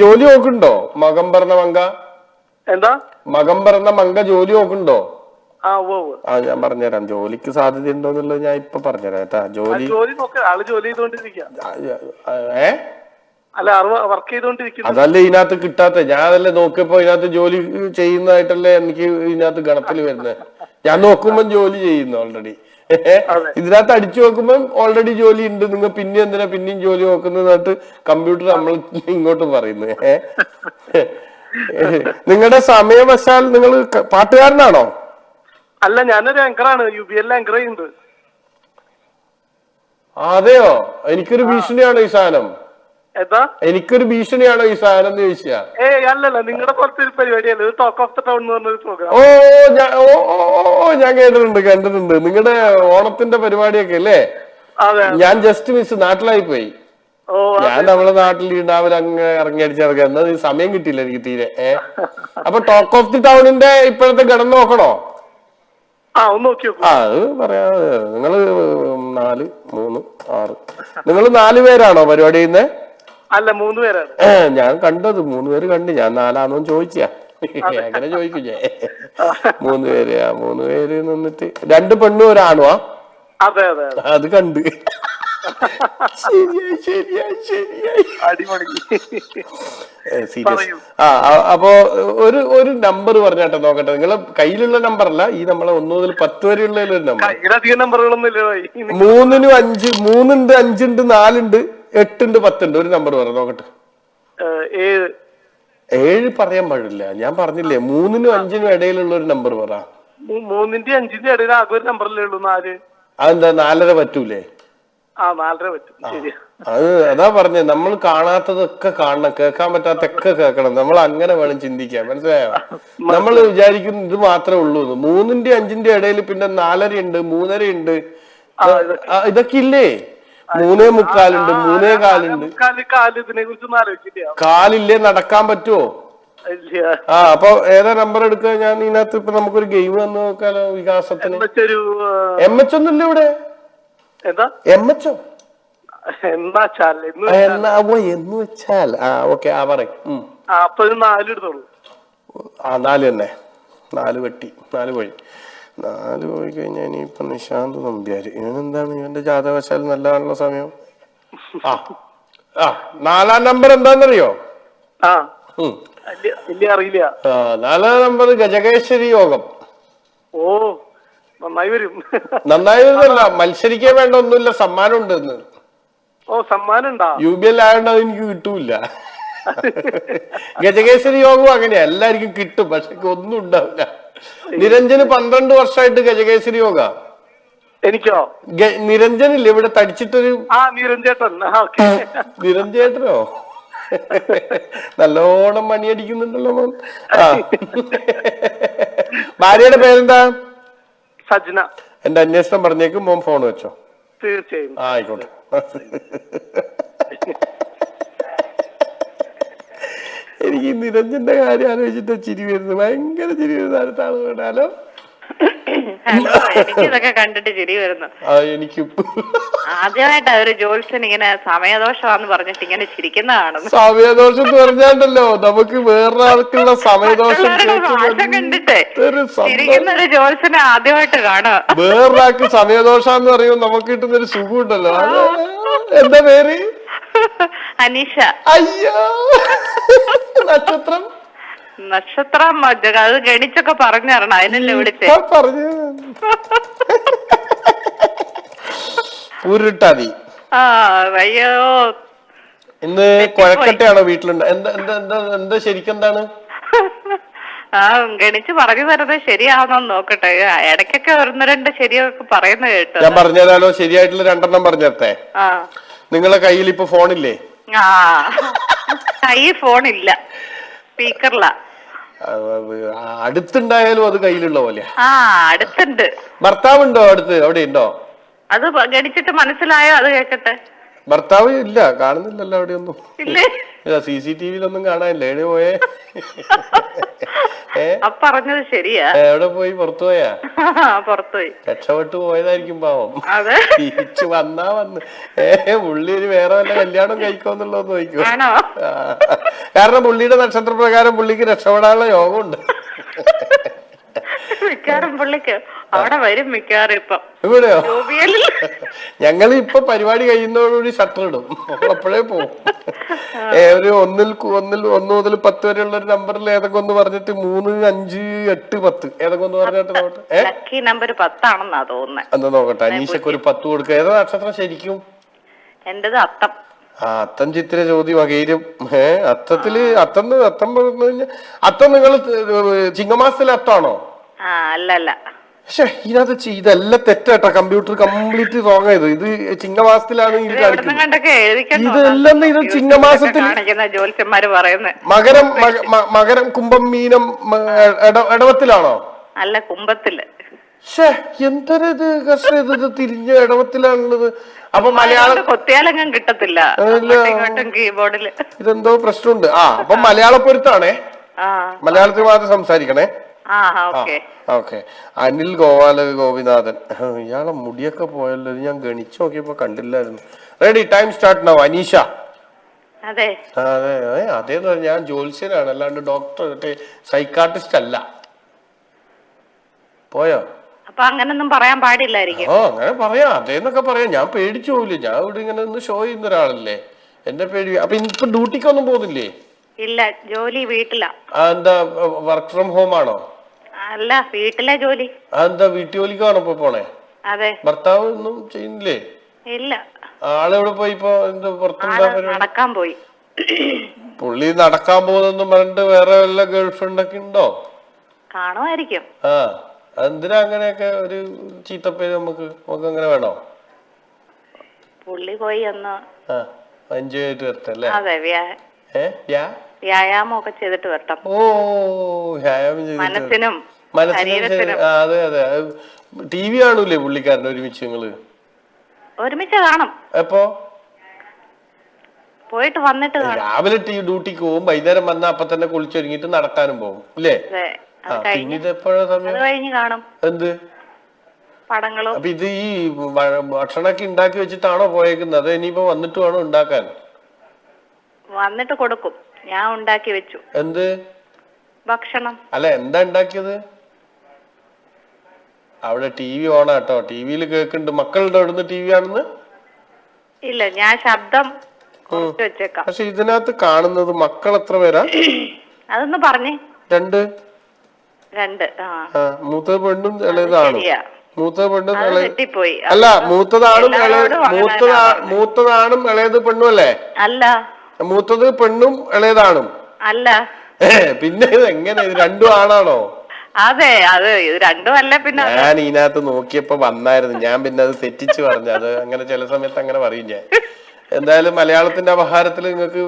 ജോലി നോക്കുന്നുണ്ടോ? മകം പറഞ്ഞ മങ്ക. എന്താ? മകം പറഞ്ഞ മങ്ക ജോലി നോക്കുന്നുണ്ടോ? ഞാൻ പറഞ്ഞുതരാം. ജോലിക്ക് സാധ്യത ഉണ്ടോ എന്നുള്ളത് ഞാൻ ഇപ്പൊ പറഞ്ഞുതരാം കേട്ടാ. ജോലി അതല്ലേ ഇതിനകത്ത് കിട്ടാത്ത. ഞാൻ അതല്ലേ നോക്കിയപ്പോ ഇതിനകത്ത് ജോലി ചെയ്യുന്നതായിട്ടല്ലേ എനിക്ക് ഇതിനകത്ത് ഗണത്തിൽ വരുന്നത്. ഞാൻ നോക്കുമ്പോ ജോലി ചെയ്യുന്നു ഓൾറെഡി. ഇതിനകത്ത് അടിച്ചു നോക്കുമ്പോ ഓൾറെഡി ജോലി ഉണ്ട്. നിങ്ങൾ പിന്നെ എന്തിനാ പിന്നെയും ജോലി നോക്കുന്നതായിട്ട് കമ്പ്യൂട്ടർ നമ്മൾ ഇങ്ങോട്ട് പറയുന്നത്. നിങ്ങളുടെ സമയവശാൽ നിങ്ങൾ പാട്ടുകാരനാണോ? അല്ല, ഞാനൊരു ആങ്കറാണ്. UBL ആങ്കർ ചെയ്യുന്നത്. അതെയോ? എനിക്കൊരു ഭീഷണിയാണോ ഈ സാധനം? എന്താ? എനിക്കൊരു ഭീഷണിയാണോ ഈ സാധനം എന്ന് ചോദിച്ചാ? അല്ലല്ല, നിങ്ങളുടെ പുറത്തെ ഒരു പരിപാടിയല്ലേ ടോക്ക് ഓഫ് ദ ടൗൺ എന്ന് പറഞ്ഞൊരു പ്രോഗ്രാം. ഞാൻ കണ്ടിട്ടുണ്ട്. നിങ്ങളുടെ ഓണത്തിന്റെ പരിപാടിയൊക്കെ അല്ലേ? ഞാൻ ജസ്റ്റ് മിസ്. നാട്ടിലായി പോയി. ഞാൻ നമ്മളെ നാട്ടിൽ രാവിലെ അങ്ങ് ഇറങ്ങി അടിച്ചിറക്കുക. എന്നത് സമയം കിട്ടിയില്ല എനിക്ക് തീരെ. അപ്പൊ ടോക്ക് ഓഫ് ദി ടൗണിന്റെ ഇപ്പോഴത്തെ ഘടന നോക്കണോ? അത് പറയാ. നിങ്ങള് 4 3 6 നിങ്ങൾ 4 പേരാണോ പരിപാടി ചെയ്യുന്നേ? അല്ല, 3 പേരാണ്. ഞാൻ കണ്ടത് 3 പേര് കണ്ട്. ഞാൻ 4ആണോ ചോദിച്ചാ. അങ്ങനെ ചോദിക്കും ഞാൻ. 3 പേര്. 3 പേര് നിന്നിട്ട് 2 പെണ്ണും 1 ആണുവാ. അതെ അതെ, അത് കണ്ട്. ശരിയായി. സീരിയസ്. അപ്പോ ഒരു നമ്പർ പറഞ്ഞാട്ടെ നോക്കട്ടെ. നിങ്ങളെ കയ്യിലുള്ള നമ്പർ അല്ല, ഈ നമ്മളെ 1 മുതൽ 10 വരെയുള്ള ഒരു നമ്പർ. 3 5 3 5 4 8 10 ഒരു നമ്പർ പറ നോക്കട്ടെ. 7 പറയാൻ പാടില്ല. ഞാൻ പറഞ്ഞില്ലേ 3 5 ഇടയിലുള്ള ഒരു നമ്പർ പറ. 3 5 ഇടയിൽ ആകെ ഒരു നമ്പറല്ലേ ഉള്ളൂ, 4. അതെന്താ 4.5 പറ്റൂലേ? 4.5 പറ്റും. ശരിയാ. അതാ പറഞ്ഞേ. നമ്മൾ കാണാത്തതൊക്കെ കാണണം, കേൾക്കാൻ പറ്റാത്തൊക്കെ കേൾക്കണം. നമ്മൾ അങ്ങനെ വേണം ചിന്തിക്കാൻ. മനസ്സിലായോ? നമ്മൾ വിചാരിക്കുന്നു ഇത് മാത്രമേ ഉള്ളൂ. 3 5 ഇടയിൽ പിന്നെ 4.5 ഉണ്ട്, 3.5 ഉണ്ട്. ഇതൊക്കെ ഇല്ലേ? 3:45 3:15. കാല് ഇതിനെ കുറിച്ചൊന്നും ആലോചിച്ചില്ല. കാലില്ലേ, നടക്കാൻ പറ്റുമോ? ഇല്ല. ആ, അപ്പൊ ഏതാ നമ്പർ എടുക്കുക? ഞാൻ ഇതിനകത്ത് ഇപ്പൊ നമുക്കൊരു ഗെയിം വന്ന് നോക്കാലോ വികാസത്തിന്. MH ഒന്നുമില്ല ഇവിടെ. എന്താ MH എന്ന് വെച്ചാൽ ഓക്കെ. ആ പറയും. അപ്പൊ 4 എടുത്തോളൂ. 4 തന്നെ. 4 വെട്ടി, 4 പോയി. 4 പോയി കഴിഞ്ഞാൽ ഇനിയിപ്പൊ നിശാന്ത് നമ്പ്യാര്. ഇവനെന്താണ്, ഇവന്റെ ജാതകവശാൽ നല്ലതാണുള്ള സമയം. ആ 4-ാം നമ്പർ എന്താന്നറിയോ? അറിയില്ല. 4-ാം നമ്പർ ഗജകേശ്വരി യോഗം. ഓ, നന്നായി വരും. നന്നായി വരുന്നല്ല, മത്സരിക്കാൻ വേണ്ട ഒന്നുമില്ല, സമ്മാനം ഉണ്ട് എന്ന്. ഓ, സമ്മാനം ഉണ്ടാ? UBL ആയതുകൊണ്ട് അത് എനിക്ക് കിട്ടൂല. ഗജകേശ്വരി യോഗം അങ്ങനെയാ, എല്ലാവർക്കും കിട്ടും, പക്ഷെ ഒന്നും ഉണ്ടാവില്ല. നിരഞ്ജന് 12 വർഷമായിട്ട് ഗജകേശ്വരി യോഗ. എനിക്കോ? നിരഞ്ജനില്ലേ ഇവിടെ തടിച്ചിട്ടൊരു? നിരഞ്ജേട്ടൻ. നിരഞ്ജേട്ടനോ? നല്ലോണം മണിയടിക്കുന്നുണ്ടല്ലോ മോൻ. ഭാര്യയുടെ പേരെന്താ? സജ്ന. എന്റെ അന്വേഷണം പറഞ്ഞേക്കും, മോൻ ഫോൺ വെച്ചോ. തീർച്ചയായും. ആയിക്കോട്ടെ. എനിക്ക് നിരഞ്ജന്റെ കാര്യം ആലോചിച്ചിട്ട് ചിരി വരുന്നു, ഭയങ്കര ചിരി വരുന്നു. അടുത്ത ആള് വേണാലോ. എനിക്കിതൊക്കെ കണ്ടിട്ട് ചിരി വരുന്നു. എനിക്കും ആദ്യമായിട്ടാ ഒരു ജോത്സ്യൻ ഇങ്ങനെ സമയദോഷമാന്ന് പറഞ്ഞിട്ട് ഇങ്ങനെ ചിരിക്കുന്ന കാണുന്നു. സമയദോഷം എന്ന് പറഞ്ഞാണ്ടല്ലോ, നമുക്ക് വേറൊരാൾക്കുള്ള സമയദോഷം കണ്ടിട്ട് ചിരിക്കുന്ന ഒരു ജോത്സ്യനെ ആദ്യമായിട്ട് കാണാം. വേറൊരാൾക്ക് സമയദോഷം എന്ന് പറയുമ്പോൾ നമുക്ക് കിട്ടുന്നൊരു സുഖം ഉണ്ടല്ലോ. എന്താ പേര്? അനീഷ. അയ്യോ, നക്ഷത്രം? നക്ഷത്രം അത് ഗണിച്ചൊക്കെ പറഞ്ഞു തരണം, അതിനല്ലേ വിളിച്ചേ. പറഞ്ഞു ഉരുട്ടാതി. അയ്യോ, ഇന്ന് കൊഴക്കട്ടയാണോ വീട്ടിലുണ്ട്? എന്താ ശരിക്കും എന്താണ്? ഗണിച്ച് പറഞ്ഞു തരുന്നത് ശരിയാവുന്നോന്ന് നോക്കട്ടെ. ഇടയ്ക്കൊക്കെ 1-2 ശരിയൊക്കെ പറയുന്നത് കേട്ടോ. ഞാൻ പറഞ്ഞുതരാലോ, ശരിയായിട്ടുള്ള 2 പറഞ്ഞേ. നിങ്ങളെ കയ്യിൽ ഇപ്പൊ ഫോണില്ലേ? കൈ ഫോണില്ല, സ്പീക്കറില. അടുത്തുണ്ടായാലും അത് കയ്യിലുള്ള പോലെ. അടുത്തുണ്ട്. ഭർത്താവുണ്ടോ അടുത്ത്? അവിടെ ഉണ്ടോ? അത് ഗണിച്ചിട്ട് മനസ്സിലായോ? അത് കേക്കട്ടെ. ഭർത്താവ് ഇല്ല, കാണുന്നില്ലല്ലോ അവിടെയൊന്നും. ഇല്ലേ? CCTV-ലൊന്നും കാണാനില്ല. എവിടെ പോയേ? പറഞ്ഞത് ശരിയാ. എവിടെ പോയി? പുറത്തു പോയാ? പുറത്തുപോയി. രക്ഷപ്പെട്ടു പോയതായിരിക്കും പാവം. അതെ, തിരിച്ചു വന്ന് പുള്ളി ഒരു വേറെ വല്ല കല്യാണം കഴിക്കോന്നുള്ളത് നോക്കൂ. കാരണം പുള്ളിയുടെ നക്ഷത്രപ്രകാരം പുള്ളിക്ക് രക്ഷപ്പെടാനുള്ള യോഗമുണ്ട്. മിക്കാറും പുള്ളിക്ക് അവിടെ വരും. മിക്കാറും ഇപ്പൊ ഇവിടെയോ? ഞങ്ങൾ ഇപ്പൊ പരിപാടി കഴിയുന്നതോടുകൂടി ഷട്ടർ ഇടും, അപ്പോഴേ പോവും. ഒരു 1 മുതൽ 10 വരെയുള്ള ഒരു നമ്പറിൽ ഏതൊക്കെ ഒന്ന് പറഞ്ഞിട്ട് 3, 5, 8, 10 ഏതൊക്കെ ഒന്ന് പറഞ്ഞിട്ട് ലക്കി നമ്പർ 10 ആണെന്നാ തോന്നുന്നത്. എന്താ നോക്കട്ടെ. അനീഷക്ക് ഒരു 10 കൊടുക്കുക. ഏതാ നക്ഷത്രം ശരിക്കും? എന്റേത് അത്തം. അത്തം ചിത്ര ചോദ്യം വകയിലും. അത്തം പറഞ്ഞു കഴിഞ്ഞാൽ അത്തം നിങ്ങൾ ചിങ്ങമാസത്തിലെ അത്താണോ? അല്ലല്ല. പക്ഷെ ഇതിനകത്ത് ഇതെല്ലാം തെറ്റാട്ടോ. കമ്പ്യൂട്ടർ കംപ്ലീറ്റ് റോങ് ആയത്. ഇത് ചിങ്ങമാസത്തിലാണ് ഇത് കാണിക്കുന്നത്. ഇതെല്ലാം ഇത് ചിങ്ങമാസത്തിൽ. ജ്യോത്സ്യന്മാര് പറയുന്നത് മകരം, കുംഭം, മീനം, ഇടവത്തിലാണോ? അല്ല, കുംഭത്തില്. എന്തൊരു ഇത് കഷ്ടം. ഇത് തിരിഞ്ഞ ഇടവത്തിലാണുള്ളത്. അപ്പൊ മലയാളം കൊത്തിയാലെങ്ങും കിട്ടത്തില്ല കീബോർഡില്. ഇതെന്തോ പ്രശ്നമുണ്ട്. അപ്പൊ മലയാള പൊരുത്താണേ. മലയാളത്തിൽ മാത്രം സംസാരിക്കണേ. ഓക്കെ. അനിൽ ഗോവിനാഥൻ. ഇയാളെ മുടിയൊക്കെ പോയല്ലോ. ഇത് ഞാൻ ഗണിച്ചു നോക്കിയപ്പോ കണ്ടില്ലായിരുന്നു. Ready, time start now. Aneesha. അതെ. അതേന്ന് പറഞ്ഞ ഞാൻ ജോത്സ്യനാണ്, അല്ലാണ്ട് ഡോക്ടർ സൈക്കാട്രിസ്റ്റ് അല്ല. പോയോ? അപ്പൊ അങ്ങനൊന്നും പറയാൻ പാടില്ലായിരിക്കും. അങ്ങനെ പറയാം, അതേന്നൊക്കെ പറയാം. ഞാൻ പേടിച്ചു പോവില്ലേ. ഞാൻ ഇവിടെ ഇങ്ങനെ ഒന്ന് ഷോ ചെയ്യുന്ന ഒരാളല്ലേ, എന്റെ പേടി. അപ്പൊ ഇപ്പൊ ഡ്യൂട്ടിക്കൊന്നും പോകുന്നില്ലേ? ഇല്ല, ജോലി വീട്ടിലാ. എന്താ വർക്ക് ഫ്രം ഹോം ആണോ? അല്ല, വീട്ടിലെ ജോലി. എന്താ വീട്ടുജോലിക്കാണോ ഇപ്പൊ പോണേ? അതെ. ഭർത്താവ് ഒന്നും ചെയ്യുന്നില്ലേ? ഇല്ല. ആളെവിടെ പോയി ഇപ്പൊ? എന്താ പുറത്തുണ്ടാ? നടക്കാൻ പോയി. പുള്ളി നടക്കാൻ പോകുന്നെന്നും പറഞ്ഞിട്ട് വേറെ വല്ല ഗേൾ ഫ്രണ്ട് ഒക്കെ ഉണ്ടോ? കാണുമായിരിക്കും. എന്തിനാ അങ്ങനെയൊക്കെ ഒരു ചീത്തപ്പേര് നമുക്ക് അങ്ങനെ വേണോ? പുള്ളി പോയി ഒന്ന് എൻജോയ് ചെയ്തിട്ട് വരട്ടെ അല്ലേ? അതെ, വ്യായാമം ഒക്കെ ചെയ്തിട്ട് വരട്ടെ. വ്യായാമം ചെയ്തിട്ട് മനസ്സിനും ശരീരത്തിനും. അതെ. TV കാണൂലേ പുള്ളിക്കാരൻ ഒരുമിച്ച്? നിങ്ങള് ഒരുമിച്ച് കാണും. എപ്പോ? പോയിട്ട് വന്നിട്ട് കാണും. രാവിലെ ഡ്യൂട്ടിക്ക് പോകും, വൈകുന്നേരം വന്നാൽ അപ്പൊ തന്നെ കുളിച്ചൊരുങ്ങിട്ട് നടക്കാനും പോകും അല്ലേ? അതെ, ആ, പിന്നെ ഇത് എപ്പോഴാ സമയം? അത് കഴിഞ്ഞ് കാണും എന്ത് പടങ്ങളും. അപ്പൊ ഇത് ഈ ഭക്ഷണമൊക്കെ ഉണ്ടാക്കി വെച്ചിട്ടാണോ പോയേക്കുന്നത്, അതോ ഇനിയിപ്പോ വന്നിട്ട് വേണോ ഉണ്ടാക്കാൻ? വന്നിട്ട് കൊടുക്കും. ഞാൻ ഉണ്ടാക്കി വെച്ചു. എന്ത് ഭക്ഷണം? അല്ല, എന്താ ഉണ്ടാക്കിയത്? അവിടെ TV ഓണാട്ടോ, TV കേൾക്കുന്നുണ്ട്. മക്കളുടെ അവിടുന്ന് TV ആണെന്ന്? ഇല്ല, ഞാൻ ശബ്ദം കുറച്ച് വെച്ചേക്കാം. പക്ഷെ ഇതിനകത്ത് കാണുന്നത് മക്കൾ എത്ര പേരാ? അതൊന്ന് പറഞ്ഞേ. 2. 2. മൂത്തത് പെണ്ണും ഇളയതാണും. ശരിയാ. മൂത്തത് പെണ്ണും അത് ഇളയ തെറ്റിപ്പോയി. അല്ല, മൂത്തതാണും എല്ലാവരോടും അങ്ങനെ മൂത്തതാണും ഇളയത് പെണ്ണും അല്ലേ? അല്ല. മൂത്തത് പെണ്ണും ഇളയതാണും അല്ല. പിന്നെ ഇത് എങ്ങനെ, ഇത് രണ്ടും ആണാണോ? അതെ, അത് ഇത് രണ്ടും അല്ല. പിന്നെ ഞാൻ ഇതിനകത്ത് നോക്കിയപ്പോ വന്നായിരുന്നു, ഞാൻ പിന്നെ അത് തെറ്റിച്ച് പറഞ്ഞു. അത് അങ്ങനെ ചില സമയത്ത് അങ്ങനെ പറയും ഞാൻ. എന്തായാലും മലയാളത്തിന്റെ അപഹാരത്തിൽ നിങ്ങൾക്ക്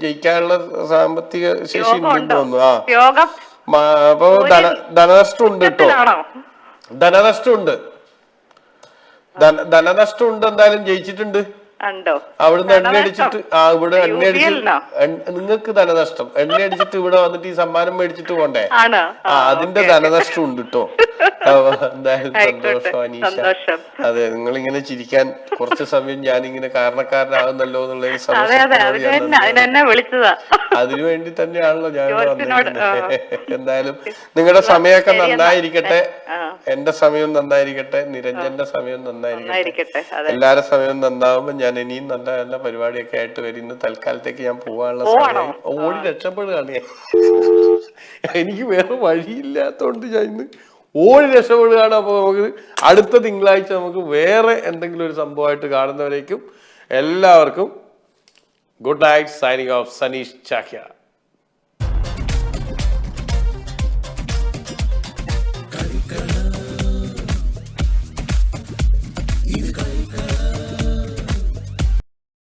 ജയിക്കാനുള്ള സാമ്പത്തിക ശേഷി ഉണ്ടെന്ന് തോന്നുന്നു. അപ്പൊ ധനനഷ്ടം ഉണ്ട് കേട്ടോ, ധനനഷ്ടം ഉണ്ട്. ധനനഷ്ടം ഉണ്ട്. എന്തായാലും ജയിച്ചിട്ടുണ്ട്. അവിടുന്ന് എണ്ണ അടിച്ചിട്ട് ഇവിടെ എണ്ണ അടിച്ചിട്ട് നിങ്ങൾക്ക് ധനനഷ്ടം, എണ്ണ അടിച്ചിട്ട് ഇവിടെ വന്നിട്ട് ഈ സമ്മാനം മേടിച്ചിട്ട് പോണ്ടേ? അതിന്റെ ധനനഷ്ടം ഉണ്ട് കേട്ടോ. എന്തായാലും സന്തോഷം അനീഷ. അതെ, നിങ്ങൾ ഇങ്ങനെ ചിരിക്കാൻ കുറച്ച് സമയം ഞാനിങ്ങനെ കാരണക്കാരനാകുന്നല്ലോ എന്നുള്ള അതിനു വേണ്ടി തന്നെയാണല്ലോ ഞാൻ വന്നിരിക്കുന്നത്. എന്തായാലും നിങ്ങളുടെ സമയമൊക്കെ നന്നായിരിക്കട്ടെ, എന്റെ സമയം നന്നായിരിക്കട്ടെ, നിരഞ്ജന്റെ സമയം നന്നായിരിക്കട്ടെ, എല്ലാരുടെ സമയം നന്നാവുമ്പോ ഞാൻ ഇനിയും നല്ല നല്ല പരിപാടിയൊക്കെ ആയിട്ട് വരുന്നു. തൽക്കാലത്തേക്ക് ഞാൻ പോവാനുള്ള സമയം ഓടി രക്ഷപ്പെടുകയാണ്. എനിക്ക് വേറെ വഴിയില്ലാത്തോണ്ട് ഞാൻ ഇന്ന് ഓടി രക്ഷപ്പെടുകയാണ്. അപ്പൊ നമുക്ക് അടുത്ത തിങ്കളാഴ്ച നമുക്ക് വേറെ എന്തെങ്കിലും ഒരു സംഭവമായിട്ട് കാണുന്നവരേക്കും എല്ലാവർക്കും good night. Signing off Saneesh ചാക്യ.